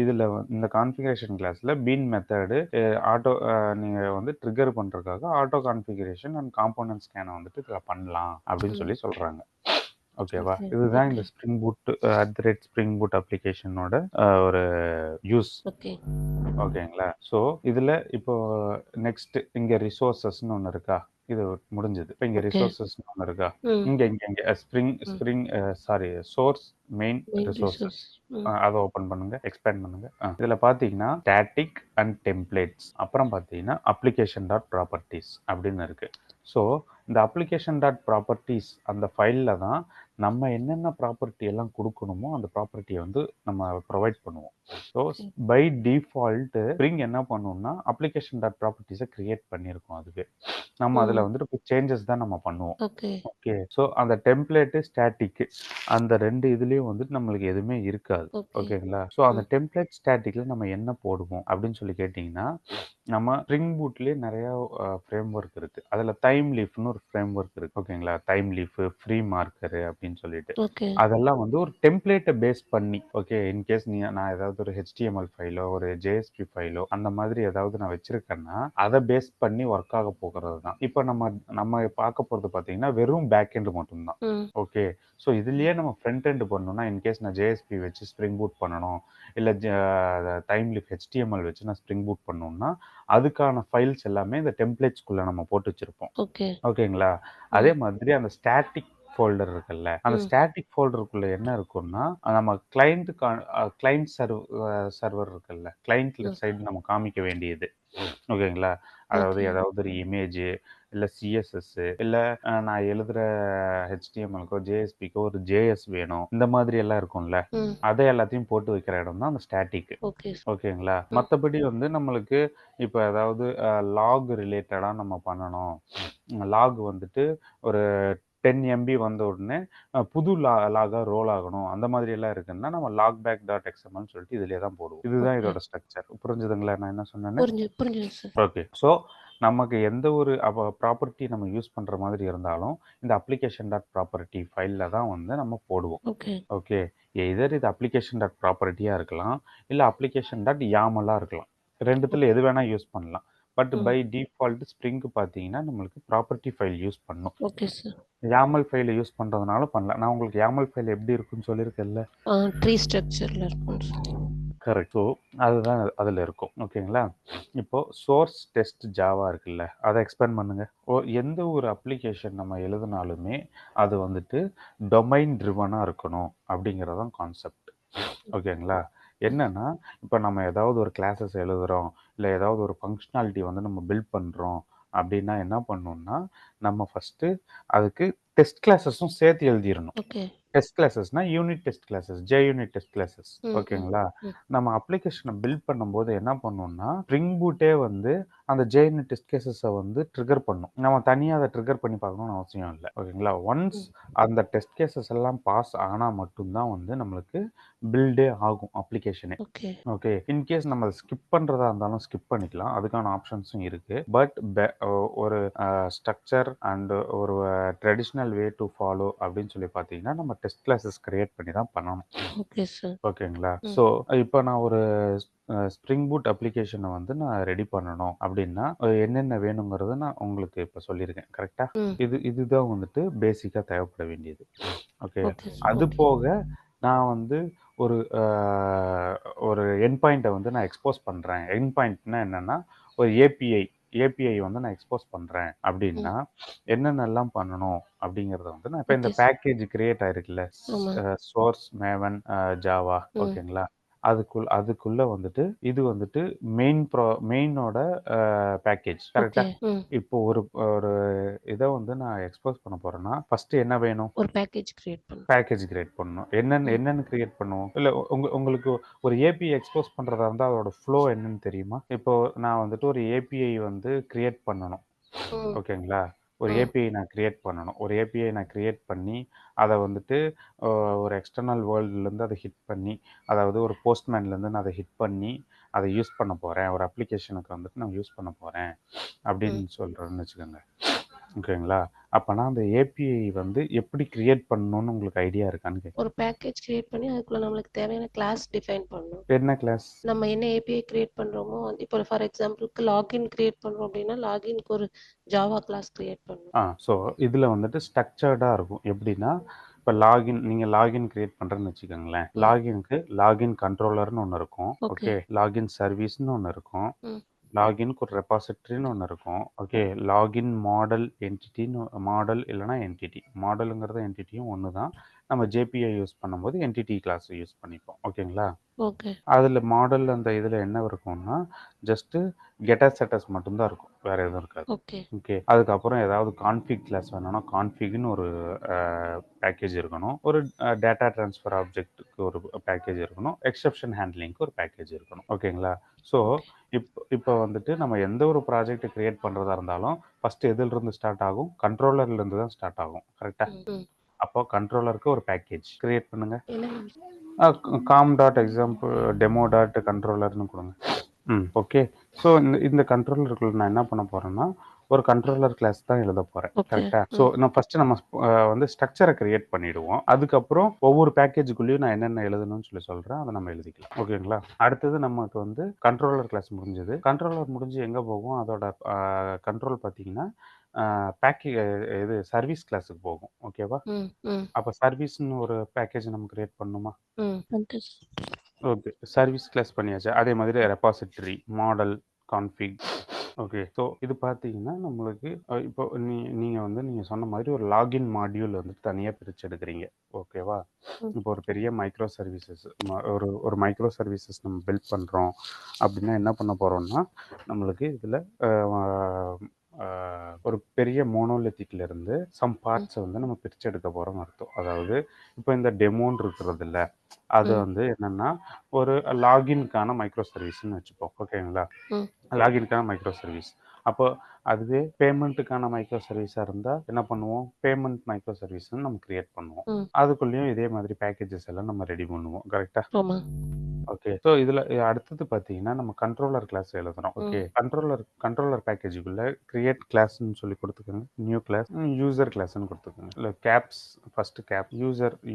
இதில் இந்த கான்ஃபிகரேஷன் கிளாஸில் பீன் மெத்தடு ஆட்டோ நீங்கள் வந்து ட்ரிகர் பண்ணுறதுக்காக ஆட்டோ கான்ஃபிகரேஷன் அண்ட் காம்போனன்ட் ஸ்கேனை வந்துட்டு இதில் பண்ணலாம் அப்படின்னு சொல்கிறாங்க. ஓகேவா? இதுதான் இந்த ஸ்ப்ரிங் பூட் ஸ்ப்ரிங் பூட் அப்ளிகேஷனோட ஒரு யூஸ். ஓகேங்களா? ஸோ இதில் இப்போ நெக்ஸ்ட் இங்கே ரிசோர்ஸஸ்ன்னு ஒன்று இருக்கா? இது முடிஞ்சது. இப்போ இங்கே ரிசோர்ஸஸ்ன்னு ஒன்று இருக்கா? இங்கே ஸ்ப்ரிங் சோர்ஸ் மெயின் ரிசோர்ஸஸ். அதை ஓப்பன் பண்ணுங்க, எக்ஸ்பேண்ட் பண்ணுங்க. இதில் பார்த்தீங்கன்னா ஸ்டாட்டிக் அண்ட் டெம்ப்ளேட்ஸ், அப்புறம் பார்த்தீங்கன்னா அப்ளிகேஷன் டாட் ப்ராப்பர்ட்டிஸ் அப்படின்னு இருக்கு. ஸோ இந்த அப்ளிகேஷன் டாட் ப்ராப்பர்ட்டிஸ் அந்த ஃபைலில் தான் நம்ம என்னென்ன ப்ராப்பர்ட்டி எல்லாம் கொடுக்கணுமோ அந்த ப்ராப்பர்ட்டியை வந்து நம்ம ப்ரொவைட் பண்ணுவோம். ஸோ பை டிஃபால்ட் ஸ்ப்ரிங் என்ன பண்ணுவோம்னா அப்ளிகேஷன் டாட் ப்ராப்பர்ட்டிஸை கிரியேட் பண்ணியிருக்கோம். அதுவே நம்ம அதில் வந்துட்டு சேஞ்சஸ் தான் நம்ம பண்ணுவோம். ஓகே. ஸோ அந்த டெம்ப்ளேட்டு ஸ்டாட்டிக்கு அந்த ரெண்டு இதுலேயும் வந்துட்டு நம்மளுக்கு எதுவுமே இருக்காது. ஓகேங்களா? ஸோ அந்த டெம்ப்ளேட் ஸ்டாட்டிக்கில் நம்ம என்ன போடுவோம் அப்படின்னு சொல்லி கேட்டிங்கன்னா, நம்ம ஸ்ப்ரிங் பூட்லேயே நிறையா ஃப்ரேம் ஒர்க் இருக்குது. அதில் டைம் லீஃப்னு ஒரு ஃப்ரேம் ஒர்க் இருக்குது. ஓகேங்களா? டைம் லீஃபு, ஃப்ரீ மார்க்கரு அப்படின்னு சொல்லிட்டு அதெல்லாம் வந்து ஒரு டெம்ப்ளேட்டை பேஸ் பண்ணி, ஓகே, இன்கேஸ் நான் ஏதாவது ஒரு HTML ஃபைலோ ஒரு JSP ஃபைலோ அந்த மாதிரி ஏதாவது நான் வச்சிருக்கேன்னா அதை பேஸ் பண்ணி ஒர்க் ஆக போகிறது தான். இப்போ நம்ம பார்க்க போகிறது பார்த்தீங்கன்னா வெறும் பேக் எண்ட் மட்டும்தான். ஓகே. ஸோ இதுலேயே நம்ம ஃப்ரண்ட் எண்ட் பண்ணணும்னா இன்கேஸ் நான் JSP வச்சு ஸ்ப்ரிங் பூட் பண்ணணும், இல்லை டைம் லீஃப் HTML வச்சு நான் ஸ்ப்ரிங் பூட் பண்ணணும்னா அதுக்கான ஃபைல்ஸ் எல்லாமே இந்த டெம்ப்ளேட்ஸ்குள்ளே நம்ம போட்டு வச்சிருப்போம். ஓகேங்களா? அதே மாதிரி அந்த ஸ்டாட்டிக் ஃபோல்டர் இருக்குல்ல, அந்த ம். ஸ்டாட்டிக் ஃபோல்டருக்குள்ள என்ன இருக்கும்னா, நம்ம கிளையண்ட் சர்வர் இருக்குல்ல, கிளையண்ட் ம். சைடு நம்ம காமிக்க வேண்டியது. ஓகேங்களா? அதாவது ஓகே. ஏதாவது ஒரு இமேஜ், இல்ல சிஎஸ்எஸ், இல்ல நான் எழுதுற HTMLக்கோ, JSPக்கோ ஒரு JS வேணும். இந்த மாதிரி எல்லாம் இருக்கும்ல. ம். அதை எல்லாத்தையும் போட்டு வைக்கிற இடம் தான் அந்த ஸ்டாட்டிக். ஓகே. ஓகேங்களா? ம். மத்தபடி வந்து நம்மளுக்கு இப்ப ஏதாவது லாக் ரிலேட்டடா நம்ம பண்ணணும். லாக் வந்துட்டு ஒரு 10 MB வந்த உடனே புது லாகா ரோல் ஆகணும். அந்த மாதிரி எல்லாம் இருக்குன்னா, நம்ம லாக்பேக் டாட் எக்ஸ்எம்எல்னு சொல்லிட்டு இதிலேயே தான் போடுவோம். இதுதான் ஓகே. இதோட ஸ்ட்ரக்சர். புரிஞ்சுதுங்களா நான் என்ன சொன்னேன்னு? புரிஞ்சுது சார். ஓகே. ஸோ நமக்கு எந்த ஒரு ப்ராப்பர்ட்டி நம்ம யூஸ் பண்ற மாதிரி இருந்தாலும், இந்த அப்ளிகேஷன் டாட் ப்ராப்பர்ட்டி ஃபைல்ல தான் வந்து நம்ம போடுவோம். ஓகே. ஓகே. எய்தர் இது அப்ளிகேஷன் டாட் ப்ராப்பர்ட்டியா இருக்கலாம், இல்ல அப்ளிகேஷன் டாட் யாமலா இருக்கலாம். 2த்துல ஓகே. எது வேணா யூஸ் பண்ணலாம். பட் ம். பை டிஃபால்ட் ஸ்ப்ரிங் பார்த்தீங்கன்னா, நம்மளுக்கு ப்ராப்பர்ட்டி ஃபைல் யூஸ் பண்ணும். Okay sir. YAML ஃபைல யூஸ் பண்றதுனால பண்ணலாம். நான் உங்களுக்கு YAML ஃபைல் எப்படி இருக்குன்னு சொல்லியிருக்கேன்ல. ட்ரீ ஸ்ட்ரக்சர்ல இருக்கும் சார். கரெக்ட். ஸோ அதுதான் அதில இருக்கும். ஓகேங்களா? இப்போ சோர்ஸ் டெஸ்ட் ஜாவா இருக்குல்ல, அத எக்ஸ்பேண்ட் பண்ணுங்க. எந்த ஒரு அப்ளிகேஷன் நம்ம எழுதுனாலுமே, அது வந்துட்டு டொமைன் ட்ரிவனா இருக்கணும் அப்படிங்கிறது தான் கான்செப்ட். ஓகேங்களா? என்னன்னா, இப்ப நம்ம ஏதாவது ஒரு கிளாஸஸ் எழுதுறோம், இல்ல ஏதாவது ஒரு ஃபங்ஷனாலிட்டி வந்து நம்ம பில்ட் பண்றோம் அப்படின்னா என்ன பண்ணணும்னா, நம்ம ஃபர்ஸ்ட்டு அதுக்கு டெஸ்ட் கிளாஸஸும் சேர்த்து எழுதிறணும். ஓகே. டெஸ்ட் கிளாஸஸ்னா unit test classes, JUnit test classes. ம். ம். ஓகேங்களா? ம். நம்ம அப்ளிகேஷன பில்ட் பண்ணும்போது என்ன பண்ணும்னா, ஸ்ப்ரிங் பூட்டே வந்து அந்த JUnit டெஸ்ட் கேஸஸ வந்து ட்ரிகர் பண்ணும். நம்ம தனியா அத ட்ரிகர் பண்ணி பார்க்கணும்னு அவசியம் இல்ல. ஓகேங்களா? ஒன்ஸ் ம். அந்த டெஸ்ட் கேஸஸ் எல்லாம் பாஸ் ஆனா மட்டும் தான் வந்து நம்மளுக்கு பில்டே ஆகும் அப்ளிகேஷனே. ஓகே. ஓகே. இன்கேஸ் நம்ம ஸ்கிப் பண்றதா இருந்தாலும் ஸ்கிப் பண்ணிக்கலாம். அதுக்கான ஆப்ஷன்ஸும் இருக்கு. பட் ஒரு ஸ்ட்ரக்சர் அண்ட் ஒரு ட்ரெடிஷனல் வே டூ ஃபாலோ அப்படின்னு சொல்லி பார்த்தீங்கன்னா, நம்ம டெஸ்ட் கிளாஸஸ் கிரியேட் பண்ணி தான் பண்ணணும். Okay sir. ஓகேங்களா? ம். ஸோ இப்போ நான் ஒரு ஸ்ப்ரிங் பூட் அப்ளிகேஷன வந்து நான் ரெடி பண்ணணும் அப்படின்னா, என்னென்ன வேணுங்கிறத நான் உங்களுக்கு இப்ப சொல்லியிருக்கேன். கரெக்ட்டா? ம். இதுதான் வந்துட்டு பேசிக்கா தேவைப்பட வேண்டியது. ஓகே. Okay sir. அது ஓகே. போக நான் வந்து ஒரு ஒரு எண்ட் பாயிண்ட்ட வந்து நான் எக்ஸ்போஸ் பண்றேன். எண்ட் பாயிண்ட்னா என்னன்னா, ஒரு ஏபிஐ வந்து நான் எக்ஸ்போஸ் பண்றேன் அப்படின்னா, ம். என்னென்னலாம் பண்ணணும் அப்படிங்கிறத வந்து நான் இப்ப இந்த ஓகே சார். பேக்கேஜ் கிரியேட் ஆயிருக்குல்ல, ஆமா. சோர்ஸ் மேவன் ஜாவா ம். ஓகேங்களா? அதுக்குள்ள வந்துட்டு இது வந்துட்டு மெயினோட பேக்கேஜ் ஓகே. கரெக்ட்டா? ம். இப்போ ஒரு ஒரு இத வந்து நான் எக்ஸ்போஸ் பண்ண போறேன்னா, ஃபர்ஸ்ட் என்ன வேணும்? ஒரு பேக்கேஜ் கிரியேட் பண்ணணும். பேக்கேஜ் கிரியேட் பண்ணணும். என்னன்னு ம். என்னன்னு கிரியேட் பண்ணுவோம்? இல்ல உங்களுக்கு ஒரு ஏபிஐ எக்ஸ்போஸ் பண்றதா இருந்தா அதோட ஃப்ளோ என்னன்னு தெரியுமா? இப்போ நான் வந்துட்டு ஒரு ஏபிஐ வந்து கிரியேட் பண்ணணும். ம். ஓகேங்களா? ஒரு ம். ஏபிஐ நான் கிரியேட் பண்ணணும். ஒரு ஏபிஐ நான் கிரியேட் பண்ணி, அத வந்துட்டு அ ஒரு எக்ஸ்டர்னல் வேர்ல்டுலேருந்து அத ஹிட் பண்ணி, அதாவது ஒரு போஸ்ட்மேன்லேருந்து நான் அத ஹிட் பண்ணி, அத யூஸ் பண்ண போறேன். ஒரு அப்ளிகேஷனுக்கு வந்துட்டு நான் யூஸ் பண்ண போறேன். ம். அப்படின்னு சொல்றேன்னு வச்சுக்கோங்க. ஓகேங்களா? அப்பனா அந்த ஏபிஐ வந்து எப்படி கிரியேட் பண்ணணும்னு உங்களுக்கு ஐடியா இருக்கான்னு கேட்கிறேன். ஒரு பேக்கேஜ் கிரியேட் பண்ணி அதுக்குள்ள நம்மளுக்கு தேவையான கிளாஸ் டிஃபைன் பண்ணணும். என்ன கிளாஸ்? நம்ம என்ன ஏபிஐ கிரியேட் பண்றோமோ, இப்போ ஃபார் எக்ஸாம்பிளுக்கு லாகின் கிரியேட் பண்றோம் அப்படின்னா, லாகின்க்கு ஒரு ஜாவா கிளாஸ் கிரியேட் பண்ணணும். ஸோ இதில வந்துட்டு ஸ்ட்ரக்சர்டா இருக்கும். எப்படின்னா, இப்ப நீங்க லாகின் கிரியேட் பண்றேன்னு வச்சுக்கோங்களேன். ம். லாகின்க்கு லாகின் கண்ட்ரோலர்ன்னு ஒண்ணு இருக்கும். ஓகே. ஓகே. லாகின் சர்வீஸ்ன்னு ஒண்ணு இருக்கும். ம். லாகின்க்கு ஒரு ரெபாசிட்டரின்னு ஒண்ணு இருக்கும். ஓகே. லாகின் மாடல் இல்லன்னா என்டிட்டி. மாடல்ங்கிறது என்டிட்டியும் ஒண்ணு தான். நம்ம ஜேபிஐ யூஸ் பண்ணும்போது என்டிட்டி கிளாஸ் யூஸ் பண்ணிப்போம். ஓகேங்களா? ஓகே. அதில மாடல் அந்த இதில என்ன இருக்கும்னா, ஜஸ்ட்டு கெட்டர் செட்டர்ஸ் மட்டும் தான் இருக்கும். வேற எதுவும் இருக்காது. ஓகே. ஓகே. அதுக்கப்புறம் ஏதாவது கான்ஃபிக் கிளாஸ் வேணும்னா, கான்ஃபிக்ன்னு ஒரு அ பேக்கேஜ் இருக்கணும். ஒரு டேட்டா ட்ரான்ஸ்ஃபர் ஆப்ஜெக்ட்க்கு ஒரு பேக்கேஜ் இருக்கணும். எக்செப்ஷன் ஹேண்ட்லிங்க்கு ஒரு பேக்கேஜ் இருக்கணும். ஓகேங்களா? So, okay. இப்ப வந்துட்டு நம்ம எந்த ஒரு ப்ராஜெக்ட் கிரியேட் பண்றதா இருந்தாலும், ஃபர்ஸ்ட் எதிலிருந்து ஸ்டார்ட் ஆகும்? கண்ட்ரோலர்லேருந்து தான் ஸ்டார்ட் ஆகும். கரெக்ட்டா? ம். ம். அப்போ கண்ட்ரோலருக்கு ஒரு பேக்கேஜ் கிரியேட் பண்ணுங்க. என்ன? Com dot example demo dot கண்ட்ரோலர்னு கொடுங்க. ஓகே. ஸோ இந்த கண்ட்ரோலருக்குள்ள நான் என்ன பண்ண போறேன்னா, ஒரு கண்ட்ரோலர் கிளாஸ் தான் எழுத போறேன். ஓகே. கரெக்ட்டா? ஸோ நான் ஃபர்ஸ்ட் நம்ம வந்து ஸ்ட்ரக்சர கிரியேட் பண்ணிடுவோம். அதுக்கப்புறம் ஒவ்வொரு பேக்கேஜுக்குள்ளேயும் நான் என்னென்ன எழுதணும்னு சொல்லி சொல்றேன். அத நம்ம எழுதிக்கலாம். ஓகேங்களா? அடுத்தது நமக்கு வந்து கண்ட்ரோலர் கிளாஸ் முடிஞ்சது. கண்ட்ரோலர் முடிஞ்சு எங்க போகும்? அதோட கண்ட்ரோல் பார்த்தீங்கன்னா, அ பேக்கே இது சர்வீஸ் கிளாஸ்க்கு போகும். ஓகேவா? ம். ம். அப்ப சர்வீஸ்ன்னு ஒரு பேக்கேஜ் நம்ம கிரியேட் பண்ணணுமா? ம். பண்ணிட்டேன். ஓகே. சர்வீஸ் கிளாஸ் பண்ணியாச்சு. அதே மாதிரி repository, model, config okay. So இது பார்த்தீங்கன்னா, நம்மளுக்கு இப்போ நீங்க சொன்ன மாதிரி ஒரு லாகின் மாடியூல் வந்து தனியா பிரிச்சு எடுக்குறீங்க. ஓகேவா? ம். இப்போ ஒரு பெரிய மைக்ரோ சர்வீசஸ் ஒரு ஒரு மைக்ரோ சர்வீசஸ் நம்ம பில்ட் பண்றோம் அப்படின்னா என்ன பண்ண போறோம்னா, நம்மளுக்கு இதுல அ அ ஒரு பெரிய மோனோலித்திக்ல இருந்து சம் ம். பார்ட்ஸ வந்து நம்ம பிரிச்சு எடுக்க போறோம்னு அர்த்தம். அதாவது இப்போ இந்த டெமோன்னு இருக்கிறதுல்ல, அது ம். வந்து என்னன்னா, ஒரு லாகின்க்கான மைக்ரோ சர்வீஸ்ன்னு வச்சுப்போம். ஓகேங்களா? ம். லாகின்க்கான மைக்ரோ சர்வீஸ். அப்போ அதுவே பேமெண்ட்டுக்கான மைக்ரோ சர்வீஸா இருந்தா என்ன பண்ணுவோம்? பேமெண்ட் மைக்ரோ சர்வீஸ்ன்னு நம்ம கிரியேட் பண்ணுவோம். ம். அதுக்குள்ளேயும் இதே மாதிரி பேக்கேஜஸ் எல்லாம் நம்ம ரெடி பண்ணுவோம். கரெக்ட்டா? ஆமா. ஓகே. ஸோ இதுல அடுத்தது பார்த்தீங்கன்னா, நம்ம கண்ட்ரோலர் கிளாஸ் எழுதுறோம். ஓகே. ம். கண்ட்ரோலர் பேக்கேஜுக்குள்ள கிரியேட் கிளாஸ்ன்னு சொல்லி குடுத்துக்கங்க. நியூ கிளாஸ், யூசர் கிளாஸ்ன்னு குடுத்துக்கங்க. இல்ல ஃபர்ஸ்ட்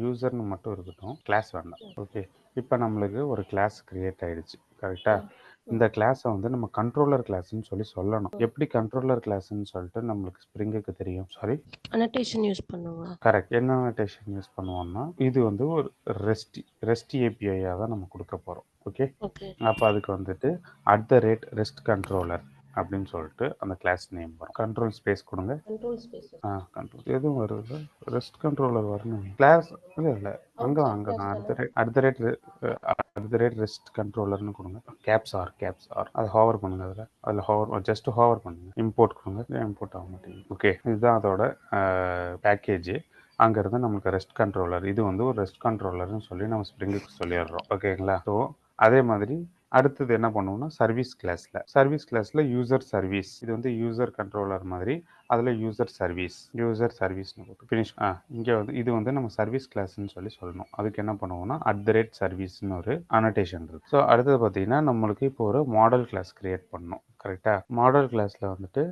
யூசர்ன்னு மட்டும் இருக்கட்டும். கிளாஸ் வேண்டாம். ஓகே. இப்ப நம்மளுக்கு ஒரு கிளாஸ் கிரியேட் ஆயிடுச்சு. கரெக்ட்டா? ம். ம். இந்த கிளாஸ வந்து நம்ம கண்ட்ரோலர் கிளாஸ்ன்னு சொல்லணும். ம். எப்படி கண்ட்ரோலர் கிளாஸ்ன்னு சொல்லிட்டு நம்மளுக்கு ஸ்ப்ரிங்குக்கு தெரியும்? சாரி. அனோட்டேஷன் யூஸ் பண்ணுங்களா? கரெக்ட். என்ன நோட்டேஷன் யூஸ் பண்ணுவோம்னா, இது வந்து ஒரு ரெஸ்ட் ஏபிஐயா தான் நம்ம குடுக்க போறோம். ஓகே. ஓகே. அப்ப அதுக்கு வந்துட்டு ரெஸ்ட் கண்ட்ரோலர் அப்படின்னு சொல்லிட்டு அந்த கிளாஸ் நேம் வரும். கண்ட்ரோல் ஸ்பேஸ் குடுங்க. Control spaces. கண்ட்ரோல் எதுவும் வருது? ரெஸ்ட் கண்ட்ரோலர் வரணும். கிளாஸ் இல்ல. அங்க அவுட்சைட் வாங்க. கிளாஸ் நான் தானே? அட் த ரேட் ரெஸ்ட் கண்ட்ரோலர்னு குடுங்க. Caps R. அத ஹோவர் பண்ணுங்க அதுல. ஜஸ்ட் ஹோவர் பண்ணுங்க. இம்போர்ட் குடுங்க. இம்போர்ட் ஆக மாட்டேங்குது. ஓகே. இதுதான் அதோட பேக்கேஜ். அங்கருந்து நமக்கு ரெஸ்ட் கண்ட்ரோலர். இது வந்து ஒரு ரெஸ்ட் கண்ட்ரோலர்னு சொல்லி நம்ம ஸ்ப்ரிங்குக்கு சொல்லிடுறோம். ஓகேங்களா? ஸோ அதே மாதிரி அடுத்தது என்ன பண்ணுவோம்னா சர்வீஸ் கிளாஸ்ல யூசர் சர்வீஸ். இது வந்து யூசர் கண்ட்ரோலர் மாதிரி. அதுல யூசர் சர்வீஸ்னு போட்டு ஃபினிஷ். இங்க வந்து இது வந்து நம்ம சர்வீஸ் கிளாஸ்ன்னு சொல்லணும். அதுக்கு என்ன பண்ணுவோம்னா @சர்வீஸ்னு ஒரு அனோட்டேஷன் இருக்கு. ஸோ அடுத்தது பார்த்தீங்கன்னா, நம்மளுக்கு இப்போ ஒரு மாடல் கிளாஸ் கிரியேட் பண்ணணும். கரெக்டா? மாடல் கிளாஸ்ல வந்துட்டு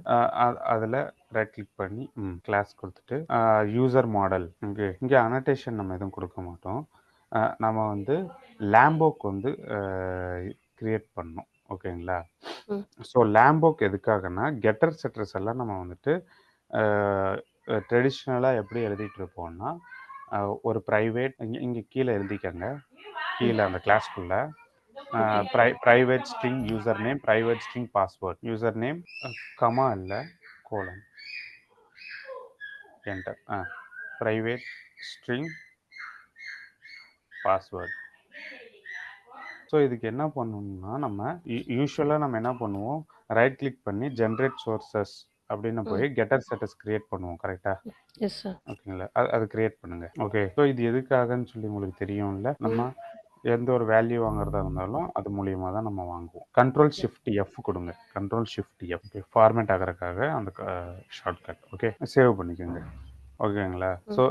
அதுல ரைட் கிளிக் பண்ணி கிளாஸ் கொடுத்துட்டு யூசர் மாடல். இங்க அனோட்டேஷன் நம்ம எதுவும் கொடுக்க மாட்டோம். நம்ம வந்து லேம்போக்கு வந்து கிரியேட் பண்ணோம். ஓகேங்களா? ம். ஸோ லேம்போக்கு எதுக்காகன்னா, கெட்டர் செட்டர்ஸ் எல்லாம் நம்ம வந்துட்டு ட்ரெடிஷ்னலா எப்படி எழுதிட்டு இருப்போம்னா, ஒரு பிரைவேட் இங்க கீழ எழுதிக்கங்க. கீழ அந்த கிளாஸ்க்குள்ள okay. Private string user name, private string password. User name comma இல்ல colon enter. Private string password. So இதுக்கு என்ன பண்ணணும்னா, நம்ம யூசுவலா நம்ம என்ன பண்ணுவோம், ரைட் கிளிக் பண்ணி ஜெனரேட் சோர்சஸ் அப்படின்னு ம். போய் கெட்டர் செட்டஸ் கிரியேட் பண்ணுவோம். கரெக்ட்டா? Yes sir. ஓகேங்களா? அது கிரியேட் பண்ணுங்க. ஓகே. ஸோ இது எதுக்காகன்னு சொல்லி உங்களுக்கு தெரியும்ல? நம்ம எந்த ஒரு வேல்யூ வாங்குறதா இருந்தாலும் அது மூலியமா தான் நம்ம வாங்குவோம். கண்ட்ரோல் ஷிஃப்ட் எஃப் கொடுங்க. கண்ட்ரோல் ஷிஃப்ட் எஃப் ஃபார்மேட் ஆகறதுக்காக அந்த ஷார்ட்கட். ஓகே. சேவ் பண்ணிக்கோங்க. ஓகேங்களா? ஸோ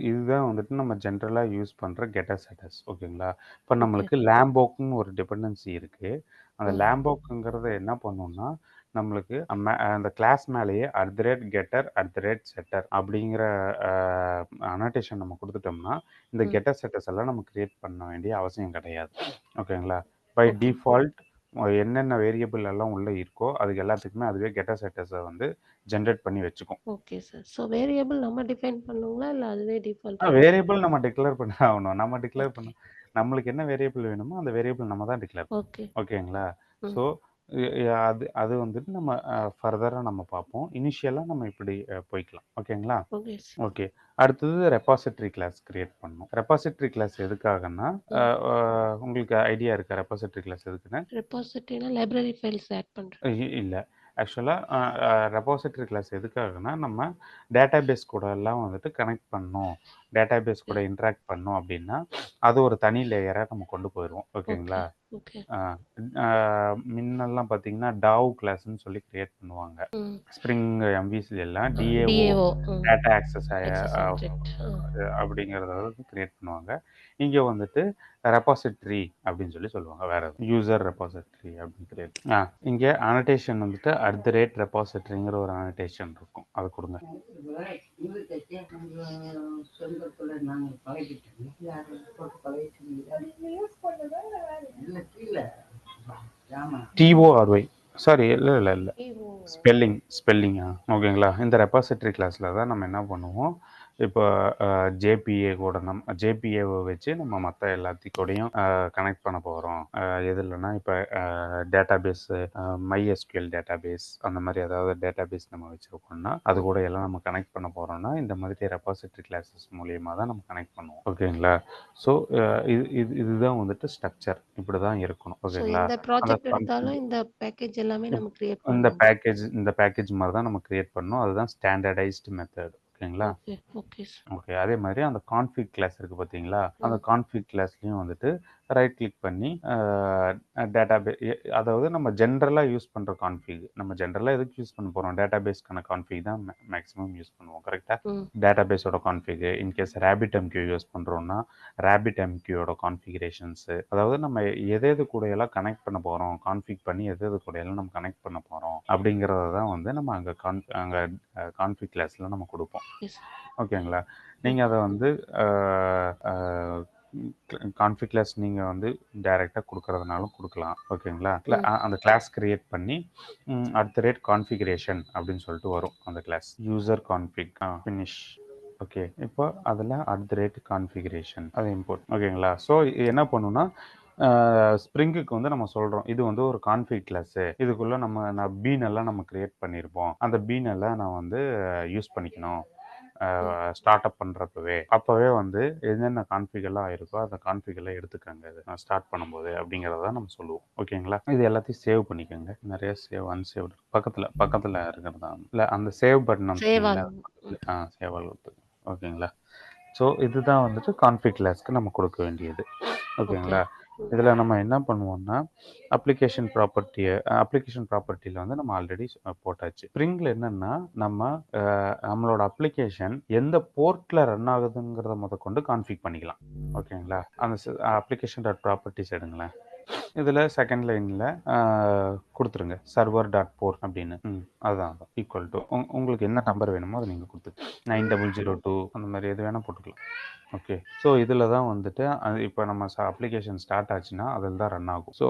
இதுதான் வந்துட்டு நம்ம ஜென்ரலா யூஸ் பண்ற கெட்டர் செட்டர்ஸ். ஓகேங்களா? இப்போ ஓகே. நம்மளுக்கு லேம்போக்னு ஒரு டிபெண்டன்சி இருக்கு. அந்த ம். லேம்போக்ங்கிறத என்ன பண்ணும்னா, நம்மளுக்கு அந்த கிளாஸ் மேலேயே @getter @setter அப்படிங்கிற அனோட்டேஷன் நம்ம குடுத்துட்டோம்னா, இந்த ம். கெட்டர் செட்டர்ஸ் எல்லாம் நம்ம கிரியேட் பண்ண வேண்டிய அவசியம் கிடையாது. ஓகேங்களா? By okay. டிஃபால்ட் என்னென்ன வேரியபிள் எல்லாம் உள்ள இருக்கோ, அதுக்கு எல்லாத்துக்குமே அதுவே கெட்டர் செட்டர்ஸ வந்து ஜெனரேட் பண்ணி வச்சுக்கும். Okay sir. ஸோ வேரியபிள் நம்ம டிஃபைன் பண்ணணுங்களா? இல்ல அதுவே டிஃபால்ட்டா வேரியபிள் நம்ம டிக்ளேர் பண்ணி ஆகணும். நம்ம டிக்ளேர் ஓகே. பண்ண நம்மளுக்கு என்ன வேரியபிள் வேணுமோ, அந்த வேரியபிள் நம்ம தான் டிக்ளேர் பண்ணணும். ஓகே. ஓகேங்களா? ம். ஸோ அது அது வந்துட்டு நம்ம ஃபர்தரா நம்ம பார்ப்போம். இனிஷியலா நம்ம இப்படி போய்க்கலாம். ஓகேங்களா? Okay sir. ஓகே. அடுத்தது ரெபாசிட்டரி கிளாஸ் கிரியேட் பண்ணணும். ரெபாசிட்டரி கிளாஸ் எதுக்காகன்னா, அ ம். அ உங்களுக்கு ஐடியா இருக்கா ரெபாசிட்டரி கிளாஸ் எதுக்குன்னு? ரெபாசிட்டரினா லைப்ரரி ஃபைல்ஸ் ஆட் பண்றது. இல்ல. ஆக்சுவலா ரெபாசிட்டரி கிளாஸ் எதுக்காகன்னா, நம்ம டேட்டாபேஸ் கூட எல்லாம் வந்துட்டு கனெக்ட் பண்ணணும். Database okay. கூட இன்டராக்ட் பண்ணணும் அப்டின்னா, அது ஒரு தனி லேயரா நம்ம கொண்டு போயிருவோம். ஓகே. ஓகேங்களா? ஓகே. ஆ அ முன்னெல்லாம் பார்த்தீங்கன்னா, டாவ் கிளாஸ்ன்னு சொல்லி கிரியேட் பண்ணுவாங்க. ம். ஸ்ப்ரிங் எம்விசில எல்லாம் DAO DAO. Data access access object. அப்படிங்கிறத வந்து கிரியேட் பண்ணுவாங்க. இங்க வந்துட்டு ரெபாசிட்டரி அப்படின்னு சொல்லுவாங்க. வேற யூசர் ரெபாசிட்டரி அப்படின்னு கிரியேட். இங்க அனோட்டேஷன் வந்துட்டு @ரெபாசிட்டரிங்கிற ஒரு அனோட்டேஷன் இருக்கும். அது கொடுங்க. டிஓஆர்ஒய் சாரி இல்ல. டிஓ. ஸ்பெல்லிங்கா? ஓகேங்களா? இந்த ரெபாசிட்டரி கிளாஸ்ல தான் நம்ம என்ன பண்ணுவோம், இப்போ ஜேபிஏ கூட ஜேபிஏவை வச்சு நம்ம மற்ற எல்லாத்தையும் கனெக்ட் பண்ண போகிறோம். எதுலன்னா இப்போ டேட்டாபேஸ், MySQL டேட்டாபேஸ் அந்த மாதிரி ஏதாவது டேட்டாபேஸ் நம்ம வச்சுருக்கோம்னா அது கூட எல்லாம் நம்ம கனெக்ட் பண்ண போகிறோம்னா இந்த மாதிரி ரெபாசிட்டரி கிளாஸஸ் மூலியமாக தான் நம்ம கனெக்ட் பண்ணுவோம். ஓகேங்களா? ஸோ இதுதான் வந்துட்டு ஸ்ட்ரக்சர். இப்படி தான் இருக்கணும். ஸோ ஓகேங்களா? எந்த அந்த ப்ராஜெக்ட் எடுத்தாலும் இந்த பேக்கேஜ் எல்லாமே நம்ம கிரியேட் இந்த பண்ணணும். பேக்கேஜ் மாதிரி தான் நம்ம கிரியேட் பண்ணணும். அதுதான் ஸ்டாண்டர்டைஸ்டு மெத்தட். ஓகேங்களா? Okay okay sir. ஓகே. அதே மாதிரி அந்த கான்ஃபிக் கிளாஸ் இருக்குது பார்த்தீங்களா? அந்த கான்ஃபிக் கிளாஸ்லேயும் வந்துட்டு ரைட் கிளிக் பண்ணி அதாவது நம்ம ஜென்ரலாக யூஸ் பண்ணுற கான்ஃபிக். நம்ம ஜென்ரலாக எதுக்கு யூஸ் பண்ண போகிறோம்? டேட்டாபேஸ்க்கான கான்ஃபிக் தான் மேக்ஸிமம் யூஸ் பண்ணுவோம். கரெக்டாக? டேட்டாபேஸோட கான்ஃபிக். இன்கேஸ் RabbitMQ யூஸ் பண்ணுறோன்னா RabbitMQயோட கான்ஃபிகரேஷன்ஸு, அதாவது நம்ம எது கூட எல்லாம் கனெக்ட் பண்ண போகிறோம், கான்ஃபிக் பண்ணி எது கூட எல்லாம் நம்ம கனெக்ட் பண்ண போகிறோம் அப்படிங்கிறத தான் வந்து நம்ம அங்கே கான்ஃபிக் கிளாஸில் நம்ம கொடுப்போம். ஓகேங்களா? நீங்கள் அதை வந்து கான்ஃபிக் கிளாஸ் நீங்கள் வந்து டைரெக்டாக கொடுக்கறதுனாலும் கொடுக்கலாம். ஓகேங்களா? அந்த கிளாஸ் கிரியேட் பண்ணி @கான்ஃபிகரேஷன் அப்படின்னு சொல்லிட்டு வரும் அந்த class. User config finish. Okay. இப்போ அதில் @கான்ஃபிகரேஷன் அது இம்போர்ட். ஓகேங்களா? ஸோ என்ன பண்ணுன்னா ஸ்ப்ரிங்குக்கு வந்து நம்ம சொல்கிறோம் இது வந்து ஒரு கான்ஃபிக் கிளாஸு, இதுக்குள்ளே நான் பீன் எல்லாம் நம்ம கிரியேட் பண்ணியிருப்போம். அந்த பீன் எல்லாம் நான் வந்து யூஸ் பண்ணிக்கணும் ஸ்டார்ட் அப் பண்ணுறப்பவே. அப்போவே வந்து என்னென்ன கான்ஃபிக் எல்லாம் இருக்கோ அந்த கான்ஃபிக் எல்லாம் எடுத்துக்கங்க நான் ஸ்டார்ட் பண்ணும்போது அப்படிங்கிறத நம்ம சொல்லுவோம். ஓகேங்களா? இது எல்லாத்தையும் சேவ் பண்ணிக்கோங்க. நிறைய அன்சேவ்டு பக்கத்தில் இருக்கிறது தான் இல்லை அந்த சேவ் பட்டன் அமைச்சிங்களா? சேவ் ஆகுது. ஓகேங்களா? ஸோ இதுதான் வந்துட்டு கான்ஃபிக் கிளாஸ்க்கு நம்ம கொடுக்க வேண்டியது. ஓகேங்களா? இதில் நம்ம என்ன பண்ணுவோம்னா அப்ளிகேஷன் ப்ராப்பர்ட்டியில் வந்து நம்ம ஆல்ரெடி போட்டாச்சு. ஸ்ப்ரிங்கில் என்னென்னா நம்மளோட அப்ளிகேஷன் எந்த போர்ட்டில் ரன் ஆகுதுங்கிறத முதற்கொண்டு கான்ஃபிக் பண்ணிக்கலாம். ஓகேங்களா? அந்த அப்ளிகேஷன் ப்ராப்பர்ட்டிஸ் எடுங்களேன். இதில் செகண்ட் லைனில் கொடுத்துருங்க server.port அப்படின்னு. அதுதான் ஈக்குவல் டு உங்களுக்கு என்ன நம்பர் வேணுமோ அதை நீங்கள் கொடுத்து 9002 அந்த மாதிரி எது வேணால் போட்டுக்கலாம். ஓகே. ஸோ இதில் தான் வந்துட்டு இப்போ நம்ம அப்ளிகேஷன் ஸ்டார்ட் ஆச்சுன்னா அதில் தான் ரன் ஆகும். ஸோ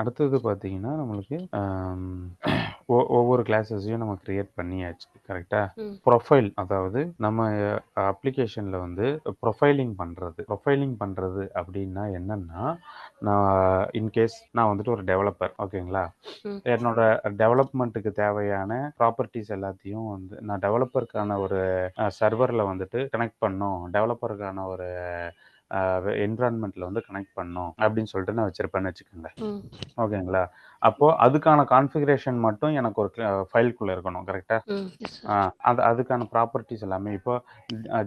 அடுத்தது பார்த்தீங்கன்னா நம்மளுக்கு ஒவ்வொரு கிளாஸஸையும் நம்ம கிரியேட் பண்ணியாச்சு. கரெக்டாக? ப்ரொஃபைல், அதாவது நம்ம அப்ளிகேஷனில் வந்து ப்ரொஃபைலிங் பண்ணுறது அப்படின்னா என்னன்னா இன்கேஸ் நான் வந்துட்டு ஒரு டெவலப்பர். ஓகேங்களா? என்னோட டெவலப்மெண்ட்டுக்கு தேவையான ப்ராப்பர்ட்டிஸ் எல்லாத்தையும் வந்து நான் டெவலப்பருக்கான ஒரு சர்வரில் வந்துட்டு கனெக்ட் பண்ணோம், டெவலப்பருக்கான ஒரு என்விரான்மெண்ட்டில் வந்து கனெக்ட் பண்ணோம் அப்படின்னு சொல்லிட்டு நான் வச்சுருப்பேன்னு வச்சுக்கோங்க. ஓகேங்களா? அப்போது அதுக்கான கான்ஃபிகரேஷன் மட்டும் எனக்கு ஒரு ஃபைலுக்குள்ளே இருக்கணும். கரெக்டாக? அதுக்கான ப்ராப்பர்ட்டிஸ் எல்லாமே இப்போ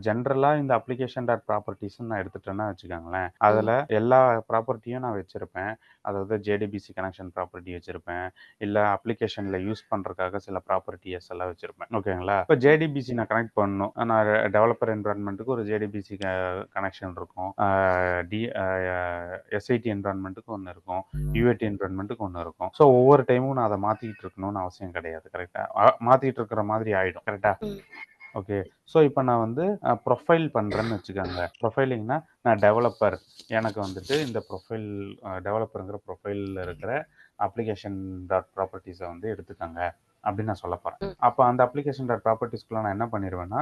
ஜென்ரலாக இந்த application.propertiesன்னு நான் எடுத்துட்டேன்னா வச்சுக்கோங்களேன், அதில் எல்லா ப்ராப்பர்ட்டியும் நான் வச்சுருப்பேன். அதாவது JDBC கனெக்ஷன் ப்ராப்பர்ட்டி வச்சுருப்பேன், இல்லை அப்ளிகேஷனில் யூஸ் பண்ணுறதுக்காக சில ப்ராப்பர்ட்டிஸ் எல்லாம் வச்சுருப்பேன். ஓகேங்களா? இப்போ JDBC நான் கனெக்ட் பண்ணணும், நான் டெவலப்பர் என்விரான்மெண்ட்டுக்கு ஒரு JDBC கனெக்ஷன் இருக்கும், SIT என்விரான்மெண்ட்டுக்கு ஒன்று இருக்கும், UAT என்விரான்மெண்ட்டுக்கு ஒன்று இருக்கும். ஸோ ஒவ்வொரு டைமும் நான் அதை மாற்றிக்கிட்டு இருக்கணும்னு அவசியம் கிடையாது. கரெக்டாக? மாற்றிட்டு இருக்கிற மாதிரி ஆகிடும். கரெக்டாக? ஓகே. ஸோ இப்போ நான் வந்து ப்ரொஃபைல் பண்ணுறேன்னு வச்சுக்கோங்க. ப்ரொஃபைலிங்னா நான் டெவலப்பர், எனக்கு வந்துட்டு இந்த டெவலப்பருங்கிற ப்ரொஃபைலில் இருக்கிற application.propertiesஸை வந்து எடுத்துக்கோங்க அப்படின்னு நான் சொல்ல போகிறேன். அப்போ அந்த application.propertiesக்குள்ள நான் என்ன பண்ணிடுவேன்னா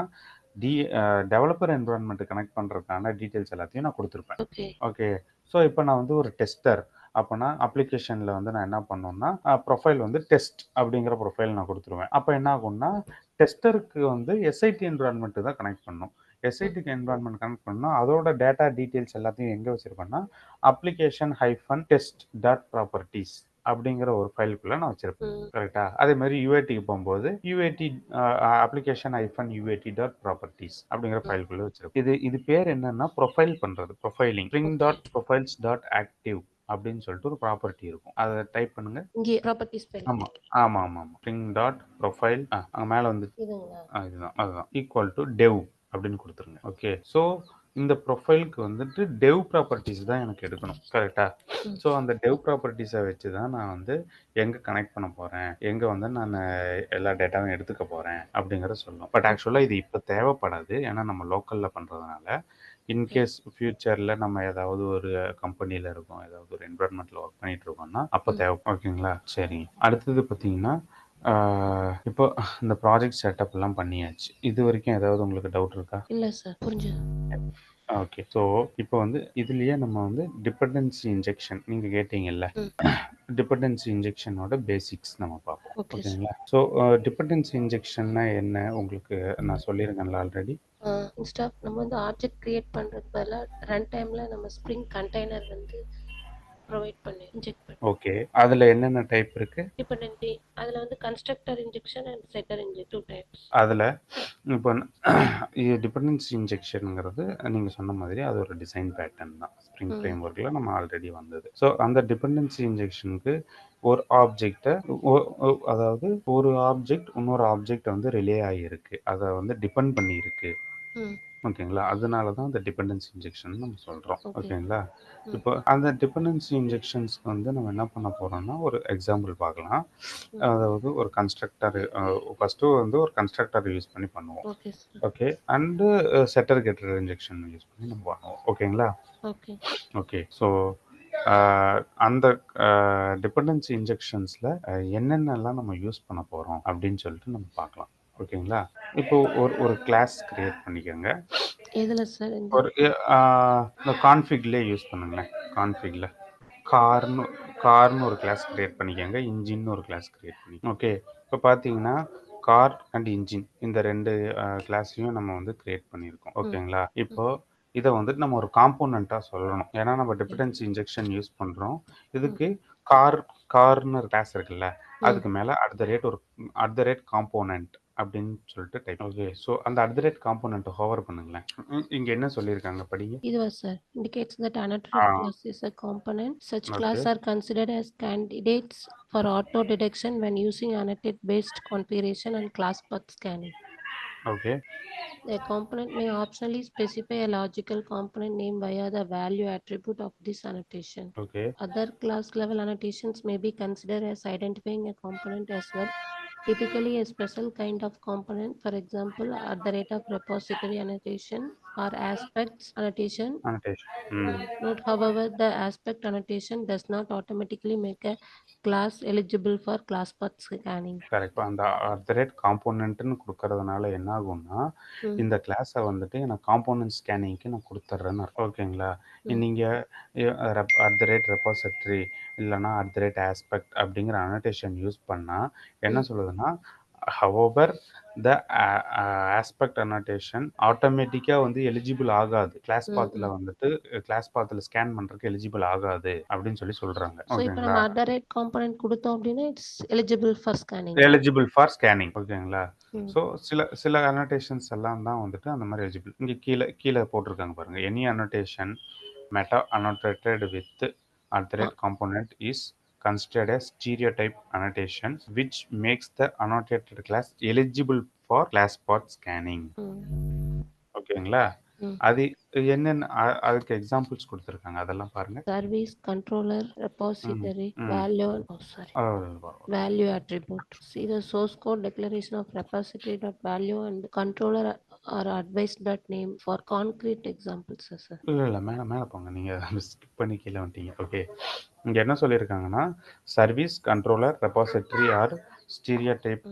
டெவலப்பர் என்விரான்மெண்ட்டு கனெக்ட் பண்ணுறதுக்கான டீட்டெயில்ஸ் எல்லாத்தையும் நான் கொடுத்துருப்பேன். ஓகே. ஸோ இப்போ நான் வந்து ஒரு டெஸ்டர். அப்போனா அப்ளிகேஷனில் வந்து நான் என்ன பண்ணணும்னா ப்ரொஃபைல் வந்து டெஸ்ட் அப்படிங்கிற ப்ரொஃபைல் நான் கொடுத்துருவேன். அப்போ என்ன ஆகும்னா டெஸ்டருக்கு வந்து SIT என்விரான்மெண்ட்டு தான் கனெக்ட் பண்ணணும். SITக்கு என்விரான்மெண்ட் கனெக்ட் பண்ணால் அதோட டேட்டா டீட்டெயில்ஸ் எல்லாத்தையும் எங்கே வச்சுருப்பேன்னா application-test.properties அப்படிங்கிற ஒரு ஃபைலுக்குள்ளே நான் வச்சுருப்பேன். கரெக்டாக? அதே மாதிரி UATக்கு போகும்போது UAT application-UAT.properties அப்படிங்கிற ஃபைலுக்குள்ளே வச்சுருப்பேன். இது பேர் என்னன்னா ப்ரொஃபைல் பண்ணுறது, ப்ரொஃபைலிங். string.profiles.active அப்படின்னு சொல்லிட்டு ஒரு ப்ராப்பர்ட்டி இருக்கும். அதை டைப் பண்ணுங்க. இங்கே ப்ராப்பர்ட்டிஸ் ஃபைல். ஆமாம். string.profile அங்கே மேலே வந்து அதுதான் ஈக்குவல் டு டெவ் அப்படின்னு கொடுத்துருங்க. ஓகே. ஸோ இந்த ப்ரொஃபைலுக்கு வந்துட்டு டெவ் ப்ராப்பர்ட்டிஸ் தான் எனக்கு எடுக்கணும். கரெக்டாக? ஸோ அந்த டெவ் ப்ராப்பர்ட்டிஸை வச்சு தான் நான் வந்து எங்கே கனெக்ட் பண்ண போகிறேன், எங்கே வந்து நான் எல்லா டேட்டாவும் எடுத்துக்க போகிறேன் அப்படிங்கிறத சொல்லணும். பட் ஆக்சுவலாக இது இப்போ தேவைப்படாது, ஏன்னா நம்ம லோக்கலில் பண்ணுறதுனால. இன்கேஸ் ஃப்யூச்சரில் நம்ம ஏதாவது ஒரு கம்பெனியில் இருக்கோம், ஏதாவது ஒரு என்விரான்மெண்ட்டில் ஒர்க் பண்ணிகிட்டு இருக்கோம்னா அப்போ தேவை. ஓகேங்களா? சரி. அடுத்தது பார்த்தீங்கன்னா இப்போ இந்த ப்ராஜெக்ட் செட்டப்லாம் பண்ணியாச்சு. இது வரைக்கும் ஏதாவது உங்களுக்கு டவுட் இருக்கா? இல்ல சார். புரிஞ்சுது. ஓகே. ஸோ இப்போ வந்து இதுலயே நம்ம வந்து டிபெண்டன்சி இன்ஜெக்ஷன் நீங்க கேட்டீங்கல்ல. ம். டிபெண்டன்சி இன்ஜெக்ஷனோட பேசிக்ஸ் நம்ம பார்ப்போம். Okay sir. ஓகேங்களா? ஸோ டிபெண்டன்சி இன்ஜெக்ஷன்னா என்ன உங்களுக்கு நான் சொல்லியிருக்கேன்ல ஆல்ரெடி. இன்ஸ்டா நம்ம வந்து ஆப்ஜெக்ட் கிரியேட் பண்றதுக்கு பதிலா ரன் டைம்ல நம்ம ஸ்ப்ரிங் கண்டெய்னர் வந்து ப்ரொவைட் பண்ணி இன்ஜெக்ட் பண்ணி ஓகே. அதுல என்னென்ன டைப் இருக்கு? டிபெண்டன்சி அதில் வந்து constructor injection and setter inject 2 types. அதுல இப்போ இது டிபெண்டன்சி இன்ஜெக்ஷன்ங்கிறது நீங்க சொன்ன மாதிரி அது ஒரு டிசைன் பேட்டர்ன் தான். ஸ்ப்ரிங் ஃப்ரேம் ஒர்க்ல நம்ம ஆல்ரெடி வந்தது. ஸோ அந்த டிபெண்டன்சி இன்ஜெக்ஷனுக்கு ஒரு ஆப்ஜெக்ட்டை அதாவது ஒரு ஆப்ஜெக்ட் இன்னொரு ஆப்ஜெக்ட் வந்து ரிலே ஆகியிருக்கு, அதை வந்து டிபெண்ட் பண்ணி இருக்கு. ஓகேங்களா? அதனால தான் அந்த டிபெண்டன்சி இன்ஜெக்ஷன் நம்ம சொல்கிறோம். ஓகே. ஓகேங்களா? இப்போ அந்த டிபெண்டன்சி இன்ஜெக்ஷன்ஸ்க்கு வந்து நம்ம என்ன பண்ண போகிறோம்னா ஒரு எக்ஸாம்பிள் பார்க்கலாம். அதாவது ஒரு கன்ஸ்ட்ரக்டர் ஃபஸ்ட்டு வந்து ஒரு கன்ஸ்ட்ரக்டர் யூஸ் பண்ணி பண்ணுவோம். Okay sir. Okay. And setter getter injection use பண்ணி நம்ம பண்ணுவோம். ஓகேங்களா? ஓகே. ஓகே. ஸோ அந்த டிபெண்டன்சி இன்ஜெக்ஷன்ஸில் என்னென்னலாம் நம்ம யூஸ் பண்ண போகிறோம் அப்படின்னு சொல்லிட்டு நம்ம பார்க்கலாம். ஓகேங்களா? இப்போ ஒரு கிளாஸ் கிரியேட் பண்ணிக்கோங்க. எதுல சார்? இந்த ஒரு இந்த கான்ஃபிக்லேயே யூஸ் பண்ணுங்களேன். கான்ஃபிகில் கார்னு ஒரு கிளாஸ் கிரியேட் பண்ணிக்கோங்க. இன்ஜின்னு ஒரு கிளாஸ் கிரியேட் பண்ணி ஓகே. இப்போ பார்த்தீங்கன்னா கார் அண்ட் இன்ஜின் இந்த ரெண்டு கிளாஸையும் நம்ம வந்து கிரியேட் பண்ணியிருக்கோம். ஓகேங்களா? இப்போ இதை வந்துட்டு நம்ம ஒரு காம்போனண்ட்டாக சொல்லணும். ஏன்னா நம்ம டிபெண்டன்சி இன்ஜெக்ஷன் யூஸ் பண்ணுறோம். இதுக்கு கார்னு ஒரு கிளாஸ் இருக்குல்ல, அதுக்கு மேலே அட் த ரேட் காம்போனண்ட் அப்படின்னு சொல்லிட்டு டைப். ஓகே. ஸோ அந்த அட் த ரேட் காம்போனண்ட்டை ஹோவர் பண்ணுங்களேன். இங்கே என்ன சொல்லியிருக்காங்க படிங்க. இதுவா sir? Indicates that annotated class is a component. Such class okay. are considered as candidates for auto detection when using annotate based configuration and class path scanning. Okay. A component may optionally specify a logical component name via the value attribute of this annotation. Okay. Other class level annotations may be considered as identifying a component as well. Typically a special kind of component, for example, at the rate of repository annotation or aspects annotation. annotation. Note, however, the aspect annotation does not automatically make a class eligible for class path scanning. Correct. அந்த at the rate காம்போனன்ட்னு கொடுக்கறதுனால என்ன ஆகும்னா, இந்த கிளாஸை வந்துட்டு எனக்கு component ஸ்கேனிங்க்கு நான் கொடுத்துட்றேன்னு அர்த்தம். ஓகேங்களா? நீங்கள் அட் த ரேட் ரெபாசிட்ரி இல்லைனா அட் த ரேட் ஆஸ்பெக்ட் அப்படிங்கிற அனோட்டேஷன் யூஸ் பண்ணால் என்ன சொல்லுதுன்னா, ஹவவர் த ஆஸ்பெக்ட் அனோட்டேஷன் ஆட்டோமேட்டிக்காக வந்து எலிஜிபிள் ஆகாது. கிளாஸ் பாத்தில் ஸ்கேன் பண்ணுறதுக்கு எலிஜிபிள் ஆகாது அப்படின்னு சொல்கிறாங்க. So, இப்போ நம்ம at the rate component கொடுத்தோம் அப்படின்னா it's eligible for scanning. Eligible for scanning. ஓகேங்களா? ஸோ சில அனோட்டேஷன்ஸ் எல்லாம் தான் வந்துட்டு அந்த மாதிரி எலிஜிபிள். இங்கே கீழே போட்டிருக்காங்க பாருங்க. Any annotation meta annotated with at the rate component is considered as stereotype annotation which makes the annotated class eligible for class path scanning. ஓகேங்களா? அது என்னென்ன அதுக்கு எக்ஸாம்பிள்ஸ் கொடுத்துருக்காங்க, அதெல்லாம் பாருங்க. Service controller repository value attribute. See the source code declaration of repository.value and controller or advice.name for concrete examples, sir. இல்லை மேலே போங்க. நீங்கள் ஸ்கிப் பண்ணி கீழே வந்துட்டீங்க. ஓகே. இங்கே என்ன சொல்லியிருக்காங்கன்னா, service controller repository or stereotype.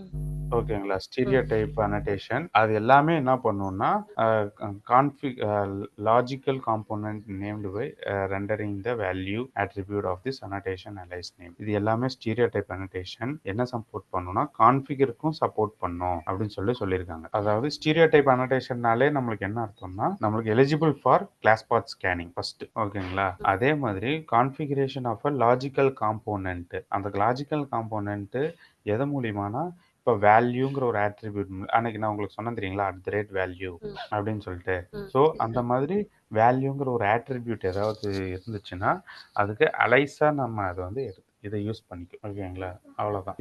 ஓகேங்களா? ஸ்டீரியோ டைப் அனோட்டேஷன் அது எல்லாமே என்ன பண்ணுன்னா logical component named by rendering the value attribute of this annotation alias name. இது எல்லாமே ஸ்டீரியோ டைப் அனோட்டேஷன் என்ன சப்போர்ட் பண்ணுன்னா கான்ஃபிகருக்கும் சப்போர்ட் பண்ணும் அப்படின்னு சொல்லியிருக்காங்க. அதாவது ஸ்டீரியோ டைப் அனோட்டேஷன்னாலே நம்மளுக்கு என்ன அர்த்தம்னா, நம்மளுக்கு eligible for class path scanning first. ஓகேங்களா? அதே மாதிரி configuration of a logical component. அந்த லாஜிக்கல் காம்போனன்ட் எது மூலியமானா, இப்போ வேல்யூங்கிற ஒரு ஆட்ரிபியூட் அன்னைக்கு நான் உங்களுக்கு சொன்னேன் தெரியுங்களா, அட் த ரேட் வேல்யூ அப்படின்னு சொல்லிட்டு. ஸோ அந்த மாதிரி வேல்யூங்கிற ஒரு ஆட்ரிபியூட் ஏதாவது இருந்துச்சுன்னா அதுக்கு அலைஸாக நம்ம அதை வந்து இதை யூஸ் பண்ணிக்கும். ஓகேங்களா? அவ்வளோதான்.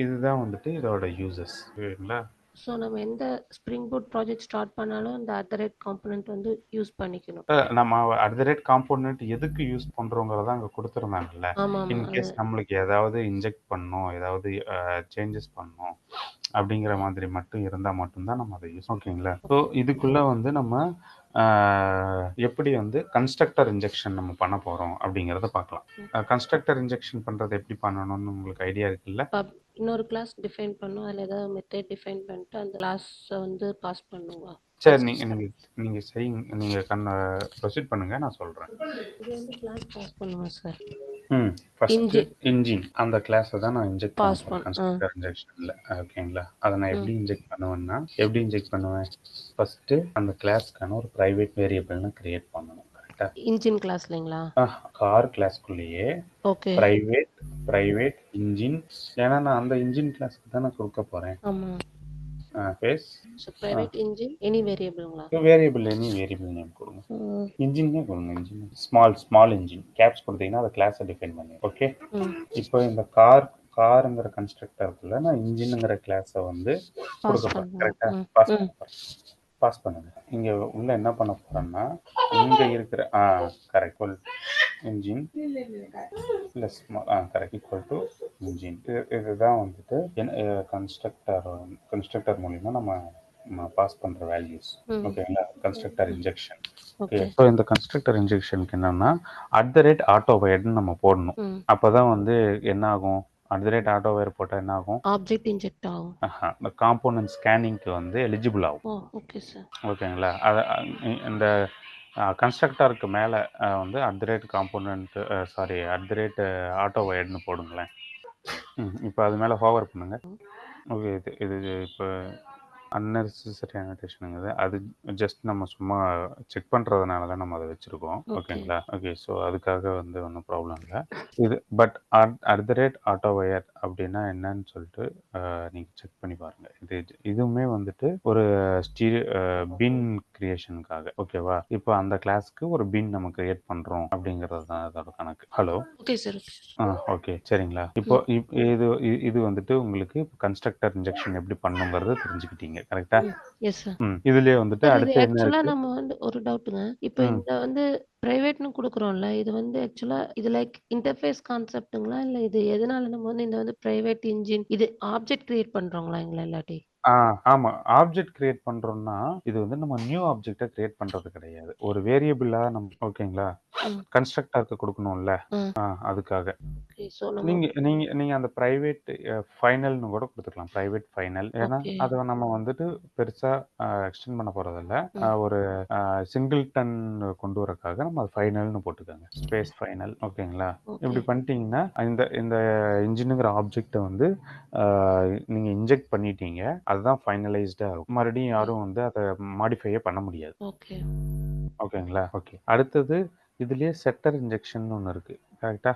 இதுதான் வந்துட்டு இதோட யூசஸ். ஓகேங்களா? ஸோ நம்ம எந்த ஸ்ப்ரிங் பூட் ப்ராஜெக்ட் ஸ்டார்ட் பண்ணாலும் இந்த அட் த ரேட் காம்போனன்ட் வந்து யூஸ் பண்ணிக்கணும். நம்ம அட் த ரேட் காம்போனன்ட் எதுக்கு யூஸ் பண்ணுறோங்கிறத அங்கே கொடுத்துருந்தாங்கல்ல. இன்கேஸ் நம்மளுக்கு ஏதாவது இன்ஜெக்ட் பண்ணணும், ஏதாவது சேஞ்சஸ் பண்ணணும் அப்படிங்கிற மாதிரி மட்டும் இருந்தால் மட்டும்தான் நம்ம அதை யூஸ். ஓகேங்களா? ஸோ இதுக்குள்ளே வந்து நம்ம எப்படி வந்து கன்ஸ்ட்ரக்டர் இன்ஜெக்ஷன் நம்ம பண்ண போகிறோம் அப்படிங்கிறத பார்க்கலாம். கன்ஸ்ட்ரக்டர் இன்ஜெக்ஷன் பண்ணுறது எப்படி பண்ணணும்னு உங்களுக்கு ஐடியா இருக்குல்ல? இன்னொரு கிளாஸ் டிஃபைன் பண்ணும். அதில் ஏதாவது மெத்தட் டிஃபைன் பண்ணிட்டு அந்த கிளாஸை வந்து பாஸ் பண்ணுவா. சரி, நீங்க செய்யுங்க. நீங்க ப்ரொசீட் பண்ணுங்க, நான் சொல்றேன். இது வந்து கிளாஸ் பாஸ் பண்ணுமா சார்? ஃபர்ஸ்ட் இன்ஜின் அந்த கிளாஸை தான் நான் இன்ஜெக்ட் பண்ண பாஸ் போறேன் பண்ண கன்ஸ்ட்ரக்டர் இன்ஜெக்ஷன்ல. ஓகேங்களா? அதை நான் எப்படி இன்ஜெக்ட் பண்ணுவேன்? ஃபர்ஸ்ட் அந்த கிளாஸ்க்கான ஒரு பிரைவேட் வேரியபிள்னு கிரியேட் பண்ணணும். கரெக்டா? இன்ஜின் கிளாஸ்லைங்களா? கார் கிளாஸ்க்குள்ளேயே ஓகே. பிரைவேட் இன்ஜின், ஏன்னா நான் அந்த இன்ஜின் கிளாஸ்க்கு தான் நான் கொடுக்க போறேன். ஆமாம். பேஸ் பிரைவேட் இன்ஜின் எனி வேரியபிள்ங்களா? எனி வேரியபிள் நேம் கொடுங்க. இன்ஜினே கொடுங்க. இன்ஜின் ஸ்மால் இன்ஜின் கேப்ஸ் கொடுத்தீங்கன்னா அந்த கிளாஸை டிஃபைன் பண்ணி. ஓகே. இப்போ இந்த காருங்கிற கன்ஸ்ட்ரக்டருக்குள்ள நான் இன்ஜினுங்கிற கிளாஸை வந்து கொடுக்க போறேன். கரெக்டா? பாஸ் பண்ணுங்க. இங்க உள்ள என்ன பண்ண போறேன்னா, இங்க இருக்கிற கரெக்ட் இன்ஜின் இல்ல கரெக்ட் ஈக்குவல் டு இன்ஜின். இதுதான் வந்துட்டு கன்ஸ்ட்ரக்டர் மூலியமா நம்ம பாஸ் பண்ற வேல்யூஸ். ஓகேங்களா? Constructor injection. ஓகே. ஸோ இந்த கன்ஸ்ட்ரக்டர் இன்ஜெக்ஷனுக்கு என்னன்னா @AutoWiredன்னு நம்ம போடணும். அப்பதான் வந்து என்ன ஆகும், @AutoWire போட்டா என்ன ஆகும், ஆப்ஜெக்ட் இன்ஜெக்ட் ஆகும். இந்த காம்போனன்ட் ஸ்கேனிங்க்கு வந்து எலிஜிபிள் ஆகும். Okay sir. ஓகேங்களா? இந்த கன்ஸ்ட்ரக்டருக்கு மேலே வந்து @காம்போனன்ட் @AutoWiredன்னு போடுங்களேன். இப்போ அது மேலே ஹோவர் பண்ணுங்க. ஓகே. இது இப்போ அன்னெசரி அனோடேஷனுங்கிறது அது ஜஸ்ட் நம்ம சும்மா செக் பண்ணுறதுனால தான் நம்ம அதை வச்சுருக்கோம். ஓகேங்களா? ஓகே. ஸோ அதுக்காக வந்து ஒன்றும் ப்ராப்ளம் இல்லை. இது பட் @AutoWire அப்படின்னா என்னன்னு சொல்லிட்டு நீங்கள் செக் பண்ணி பாருங்கள். இதுவுமே வந்துட்டு ஒரு பின் கிரியேஷனுக்காக. ஓகேவா? இப்போ அந்த கிளாஸ்க்கு ஒரு பின் நம்ம கிரியேட் பண்ணுறோம் அப்படிங்கிறது தான் அதோட கணக்கு. ஹலோ. Okay sir. ஓகே. சரிங்களா? இப்போ இது வந்துட்டு உங்களுக்கு கன்ஸ்ட்ரக்டர் இன்ஜெக்ஷன் எப்படி பண்ணுங்கிறது தெரிஞ்சுக்கிட்டீங்க. கரெக்டா? Yes sir. இதுலயே வந்துட்டு அடுத்து என்ன ஆக்சுவலா இருக்கு? நம்ம வந்து ஒரு டவுட்டுங்க. இப்போ இந்த வந்து பிரைவேட்னு குடுக்குறோம்ல, இது வந்து ஆக்சுவலா இது லைக் இன்டர்ஃபேஸ் கான்செப்ட்டுங்களா? இல்ல இது எதனால நம்ம வந்து இந்த வந்து பிரைவேட் இன்ஜின் இது ஆப்ஜெக்ட் கிரியேட் பண்றோங்களாங்களா இல்லாட்டி? ஆமா. ஆப்ஜெக்ட் கிரியேட் பண்றோம்னா, இது வந்து நம்ம நியூ ஆப்ஜெக்ட்ட கிரியேட் பண்றது கிடையாது. ஒரு வேரியபிளா ஓகேங்களா? கன்ஸ்ட்ரக்டருக்கு கொடுக்கணும்ல. அதுக்காக. ஓகே. சோ நம்ம நீங்க அந்த பிரைவேட் ஃபைனல்னு கூட கொடுத்துக்கலாம். Private final. ஏன்னா அத நம்ம வந்துட்டு பெருசா எக்ஸ்டெண்ட் பண்ண போறதில்ல. ஒரு சிங்கிள்டன் கொண்டு வரக்காக நம்ம அது ஃபைனல்னு போட்டுக்கோங்க. Space final. ஓகேங்களா? இப்படி பண்ணிட்டீங்கன்னா இந்த இன்ஜினுங்கிற ஆப்ஜெக்ட்ட வந்து நீங்க இன்ஜெக்ட் பண்ணிட்டீங்க. அதுதான் ஃபைனலைஸ்டா இருக்கும். மறுபடியும் யாரும் வந்து அதை மாடிஃபையே பண்ண முடியாது. ஓகேங்களா? ஓகே. அடுத்தது இதுலயே செட்டர் இன்ஜெக்ஷன் ஒன்று இருக்கு. கரெக்டா?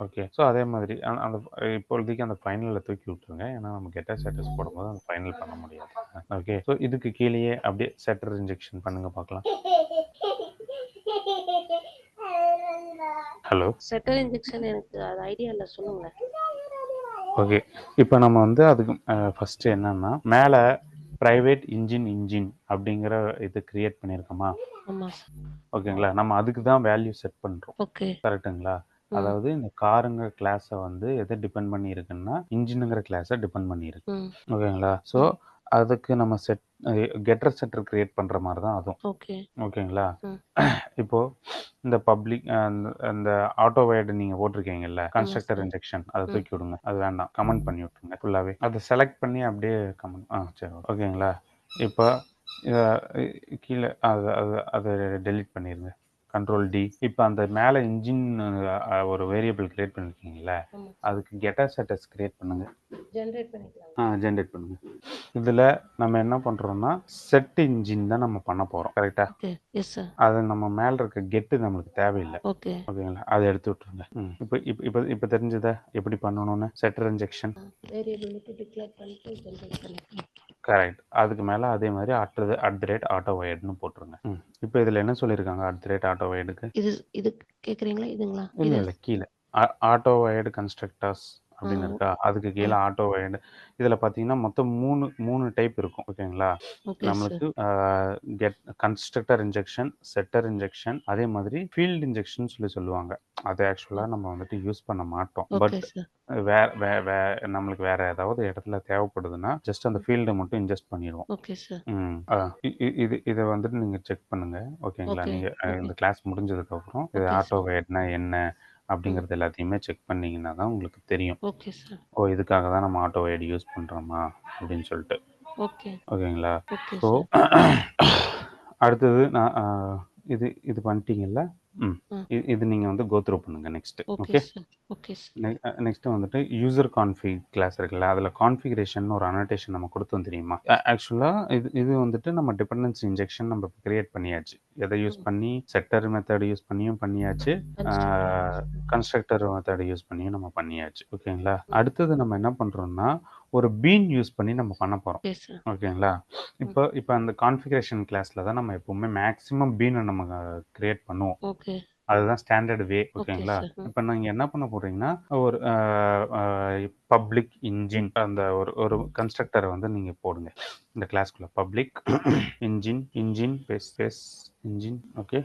ஓகே. ஸோ அதே மாதிரி அந்த இப்போதைக்கு அந்த ஃபைனல்ல தூக்கி விட்டுருங்க. ஏன்னா நம்ம கெட்டர் ஸ்டேட்டஸ் போடும்போது அந்த ஃபைனல் பண்ண முடியாது. ஓகே. ஸோ இதுக்கு கீழேயே அப்படியே செட்டர் இன்ஜெக்ஷன் பண்ணுங்க பார்க்கலாம். ஹலோ. செட்டர் இன்ஜெக்ஷன் எனக்கு அது ஐடியா இல்ல, சொல்லுங்க. ஓகே. இப்போ நம்ம வந்து அதுக்கு ஃபர்ஸ்ட் என்னன்னா மேலே பிரைவேட் இன்ஜின் அப்படிங்கிற இது கிரியேட் பண்ணியிருக்கோமா? ஓகேங்களா? நம்ம அதுக்கு தான் வேல்யூ செட் பண்ணுறோம். கரெக்டுங்களா? அதாவது இந்த காருங்கிற கிளாஸை வந்து எதை டிபெண்ட் பண்ணி இருக்குன்னா இன்ஜினுங்கிற கிளாஸை டிபெண்ட் பண்ணி இருக்கு. ஓகேங்களா? ஸோ அதுக்கு நம்ம கெட்டர் செட்டர் கிரியேட் பண்ற மாதிரி தான் அதுவும். ஓகேங்களா? இப்போ இந்த பப்ளிக் அந்த AutoWired நீங்க போட்டிருக்கீங்கல்ல, கன்ஸ்ட்ரக்டர் இன்ஜெக்ஷன் அதை தூக்கி விடுங்க. அது வேண்டாம், கமெண்ட் பண்ணி விட்டுருங்க ஃபுல்லாவே. அதை செலக்ட் பண்ணி அப்படியே கமெண்ட். சரி. ஓகேங்களா? இப்போ கீழே அதை டெலீட் பண்ணிடுங்க. Ctrl+D. இப்போ அந்த மேலே இன்ஜின் ஒரு வேரியபிள் கிரியேட் பண்ணிருக்கீங்கல்ல, அதுக்கு கெட்டர் ஸ்டேட்டஸ் கிரியேட் பண்ணுங்க. ஜென்ரேட் பண்ணுங்க. இதுல நம்ம என்ன பண்றோம்னா செட் இன்ஜின் தான் நம்ம பண்ண போறோம். கரெக்டா? அது நம்ம மேல இருக்க கெட்டு நம்மளுக்கு தேவையில்லை. ஓகேங்களா? அதை எடுத்து விட்டுருங்க. இப்போ தெரிஞ்சதா எப்படி பண்ணணும்னு செட்டர் இன்ஜெக்ஷன்? கரெக்ட். அதுக்கு மேல அதே மாதிரி @AutoWiredன்னு போட்டுருங்க. இப்போ இதுல என்ன சொல்லியிருக்காங்க @AutoWiredக்கு? இது கேக்குறீங்களா? இதுங்களா? இல்ல கீழே AutoWired கன்ஸ்ட்ரக்டர்ஸ் அப்படின்னு இருக்கா? அதுக்கு கீழே AutoWired. இதுல பாத்தீங்கன்னா மொத்தம் மூணு டைப் இருக்கும். ஓகேங்களா? நம்மளுக்கு கன்ஸ்ட்ரக்டர் இன்ஜெக்ஷன், செட்டர் இன்ஜெக்ஷன், அதே மாதிரி ஃபீல்ட் இன்ஜெக்ஷன் சொல்லுவாங்க. அது ஆக்சுவலா நம்ம வந்துட்டு யூஸ் பண்ண மாட்டோம். பட் நம்மளுக்கு வேற ஏதாவது இடத்துல தேவைப்படுதுன்னா ஜஸ்ட் அந்த ஃபீல்டை மட்டும் இன்ஜெஸ்ட் பண்ணிடுவோம். இதை வந்துட்டு நீங்க செக் பண்ணுங்க. ஓகேங்களா? நீங்க இந்த கிளாஸ் முடிஞ்சதுக்கு அப்புறம் இது AutoWiredனா என்ன அப்படிங்கிறது எல்லாத்தையுமே செக் பண்ணீங்கன்னா தான் உங்களுக்கு தெரியும். Okay sir. ஓ! இதுக்காக தான் நம்ம ஆட்டோ வைட் யூஸ் பண்ணுறோமா அப்படின்னு சொல்லிட்டு. ஓகே. ஓகேங்களா? Okay so sir. அடுத்தது நான் இது இது பண்ணிட்டீங்கல்ல? ம். ஆ. இது நீங்க வந்து கோ த்ரூ பண்ணுங்க next. Okay okay. Sir. Okay sir. Next வந்துட்டு யூசர் கான்ஃபிக் கிளாஸ் இருக்குல்ல, அதில கான்ஃபிகரேஷன் ஒரு அனோட்டேஷன் நம்ம குடுத்தோம் தெரியுமா? ஆக்சுவலா இது இது வந்துட்டு நம்ம டிபெண்டன்சி இன்ஜெக்ஷன் நம்ம கிரியேட் பண்ணியாச்சு. எத யூஸ் பண்ணி செட்டர் மெத்தட் யூஸ் பண்ணியும் பண்ணியாச்சு. கன்ஸ்ட்ரக்டர் மெத்தட் யூஸ் பண்ணியும் நம்ம பண்ணியாச்சு. ஓகேங்களா? அடுத்தது நம்ம என்ன பண்றோம்னா, ஒரு பீன் யூஸ் பண்ணி நம்ம பண்ண போறோம். Okay sir. ஓகேங்களா? இப்ப அந்த கான்ஃபிகரேஷன் கிளாஸ்ல தான் நம்ம எப்பவுமே மேக்ஸிமம் பீன நம்ம கிரியேட் பண்ணுவோம். ஓகே. அதுதான் ஸ்டாண்டர்ட் வே. ஓகே ஓகேங்களா? சார். இப்ப நீங்க என்ன பண்ண போறீங்கன்னா, ஒரு பப்ளிக் இன்ஜின் அந்த ஒரு ஒரு கன்ஸ்ட்ரக்டர வந்து நீங்க போடுங்க. இந்த கிளாஸ்க்குள்ள public engine engine space engine okay.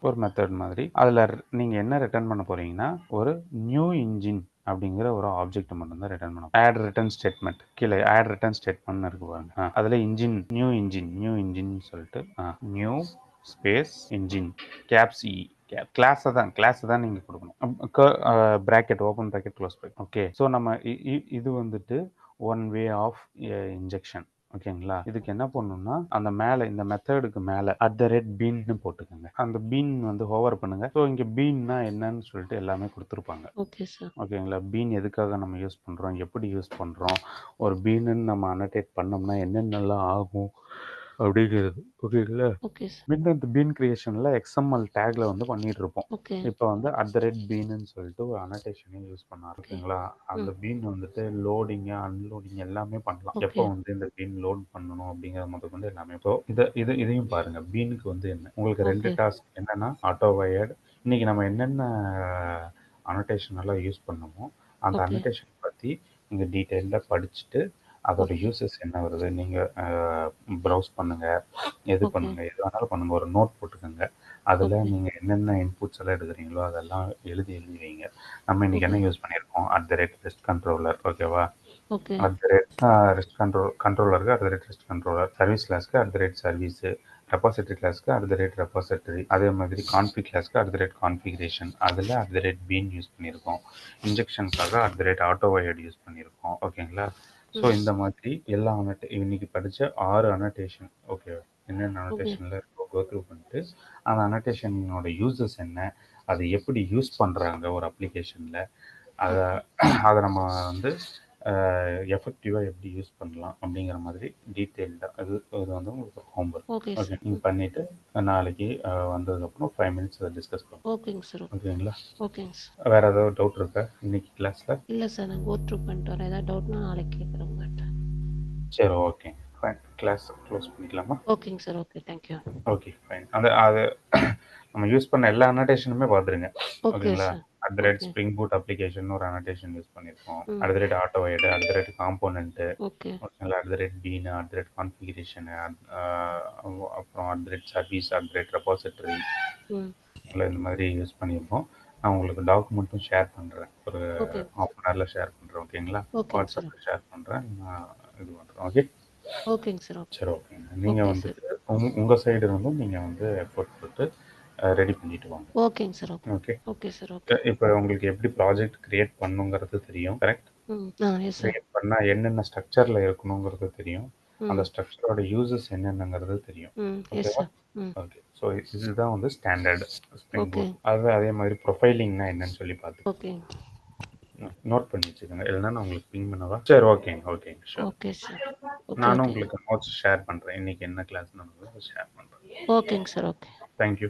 ஒரு மெத்தட் மாதிரி. அதுல நீங்க என்ன ரிட்டர்ன் பண்ண போறீங்கன்னா, ஒரு நியூ இன்ஜின் அப்படிங்கிற ஒரு ஆப்ஜெக்ட் மட்டும் தான் ரிட்டர்ன் பண்ணணும். ஆட் ரிட்டர்ன் ஸ்டேட்மெண்ட் கீழே ஆட் ரிட்டர்ன் ஸ்டேட்மெண்ட் இருக்கு பாருங்க. அதுல நியூ இன்ஜின் சொல்லிட்டு நியூ ஸ்பேஸ் இன்ஜின் கேப்ஸ் இ கிளாஸை தான் நீங்கள் கொடுக்கணும். Bracket open bracket close bracket. Okay. So நம்ம இது வந்துட்டு ஒன் வே ஆஃப் இன்ஜெக்ஷன். ஓகேங்களா? இதுக்கு என்ன பண்ணணும்னா அந்த மேலே இந்த மெத்தடுக்கு மேலே @bean போட்டுக்கோங்க. அந்த பீன் வந்து ஹோவர் பண்ணுங்க. ஸோ இங்கே பீன்னா என்னன்னு சொல்லிட்டு எல்லாமே கொடுத்துருப்பாங்க. Okay sir. ஓகேங்களா? பீன் எதுக்காக நம்ம யூஸ் பண்ணுறோம், எப்படி யூஸ் பண்ணுறோம், ஒரு பீனுன்னு நம்ம அனோட்டேட் பண்ணோம்னா என்னென்னலாம் ஆகும் அப்படிங்கிறது. ஓகேங்களா? Okay sir. முன்ன இந்த பீன் கிரியேஷனில் XML டேக்ல வந்து பண்ணிட்டு இருப்போம். ஓகே. இப்போ வந்து @beanன்னு சொல்லிட்டு ஒரு அனோட்டேஷனே யூஸ் பண்ணலாம். ஓகேங்களா? அந்த பீன் வந்துட்டு லோடிங்கு அன்லோடிங் எல்லாமே பண்ணலாம். எப்போ வந்து இந்த பீன் லோட் பண்ணணும் அப்படிங்கிறத முதற்கொண்டு எல்லாமே. ஸோ இதையும் பாருங்க. பீனுக்கு வந்து என்ன உங்களுக்கு 2 டாஸ்க் என்னன்னா ஆட்டோ வயர்டு. இன்னைக்கு நம்ம என்னென்ன அனோட்டேஷன் எல்லாம் யூஸ் பண்ணமோ அந்த அனோட்டேஷன் பற்றி நீங்கள் டீட்டெயிலாக படிச்சுட்டு அதோட யூசஸ் என்ன வருது நீங்கள் ப்ரௌஸ் பண்ணுங்கள். எது பண்ணுங்கள், எது வேணாலும் பண்ணுங்கள். ஒரு நோட் போட்டுக்கோங்க. அதில் நீங்கள் என்னென்ன இன்புட்ஸ் எல்லாம் எடுக்கிறீங்களோ அதெல்லாம் எழுதி வைங்க. நம்ம இன்றைக்கி என்ன யூஸ் பண்ணியிருக்கோம், @REST கண்ட்ரோலர். ஓகேவா? @REST கண்ட்ரோலருக்கு @REST கண்ட்ரோலர், சர்வீஸ் கிளாஸ்க்கு @சர்வீஸு, ரெபாசிட்டரி கிளாஸ்க்கு @ரெபாசிட்டரி, அதே மாதிரி கான்ஃபிக் கிளாஸ்க்கு @கான்ஃபிகரேஷன், அதில் @bean யூஸ் பண்ணியிருக்கோம். இன்ஜெக்ஷனுக்காக @auto wired யூஸ் பண்ணியிருக்கோம். ஓகேங்களா? ஸோ இந்த மாதிரி எல்லா இன்னைக்கு படித்த 6 அனோட்டேஷன் ஓகே என்னென்ன அனோட்டேஷனில் இருக்கோ கோ த்ரூ பண்ணிட்டு அந்த அனோட்டேஷனோட யூசஸ் என்ன, அதை எப்படி யூஸ் பண்ணுறாங்க ஒரு அப்ளிகேஷனில், அதை நம்ம வந்து எஃபெக்டிவாக எப்படி யூஸ் பண்ணலாம் அப்படிங்கிற மாதிரி டீட்டெயில்டாக அது வந்து உங்களுக்கு ஹோம்ஒர்க். ஓகே. நீங்கள் பண்ணிவிட்டு நாளைக்கு வந்ததுக்கப்புறம் 5 மினிட்ஸ் அதை டிஸ்கஸ் பண்ணுவோம். ஓகேங்க சார். ஓகேங்களா? ஓகேங்க சார். வேறு ஏதாவது டவுட் இருக்கா இன்னைக்கு கிளாஸில்? இல்லை சார், நான் கோ த்ரூ பண்ணிட்டு வரேன். ஏதாவது டவுட்னா நாளைக்கு கேட்குறேன் உங்கள்கிட்ட. சரி, ஓகே ஃபைன். கிளாஸ் க்ளோஸ் பண்ணிக்கலாமா? ஓகேங்க sir. Okay, thank you. Okay fine. அது நம்ம யூஸ் பண்ண எல்லா அனோட்டேஷனுமே பார்த்துருங்க. ஓகேங்களா? ஸ்ப்ரிங் பூட் அப்ளிகேஷன் ஒரு அனோட்டேஷன் யூஸ் பண்ணியிருக்கோம். ஆட்டோ வைடு, காம்போனன்ட்டு, ஓகேங்களா? பீன், கான்ஃபிகரேஷனு, அப்புறம் சர்வீஸ், ரெபாசிட்டரி இந்த மாதிரி யூஸ் பண்ணியிருக்கோம். நான் உங்களுக்கு டாக்குமெண்ட்டும் ஷேர் பண்ணுறேன். ஒரு ½ அன் ஹவரில் ஷேர் பண்ணுறேன். ஓகேங்களா? வாட்ஸ்அப்பில் ஷேர் பண்ணுறேன். நான் இது பண்ணுறேன். ஓகே. ஓகேங்க சார். சரி, ஓகேங்க. நீங்கள் வந்துட்டு உங்கள் சைடு வந்து நீங்கள் வந்து எஃபோர்ட் கொடுத்து ரெடி பண்ணிட்டு வாங்க. ஓகேங்க sir. Okay. Okay sir. Okay. இப்போ உங்களுக்கு எப்படி ப்ராஜெக்ட் கிரியேட் பண்ணுங்கிறது தெரியும், கரெக்ட்? கிரியேட் பண்ணால் என்னென்ன ஸ்ட்ரக்சரில் இருக்கணுங்கிறது தெரியும். அந்த ஸ்ட்ரக்சரோட யூசஸ் என்னென்னங்கிறது தெரியும். ஓகேவா? ஓகே. ஸோ இதுதான் வந்து ஸ்டாண்டர்ட் ஸ்ப்ரிங் பூட். அதே மாதிரி ப்ரொஃபைலிங்னா என்னன்னு சொல்லி பார்த்து ஓகே நோட் பண்ணி வச்சுக்கோங்க. இல்லைன்னா நான் உங்களுக்கு பிங் பண்ணவா? சரி, ஓகேங்க ஷூர். Okay sir. நானும் உங்களுக்கு நோட்ஸ் ஷேர் பண்ணுறேன். இன்னைக்கு என்ன கிளாஸ் நம்ம ஷேர் பண்ணுறேன். ஓகேங்க சார். ஓகே. தேங்க்யூ.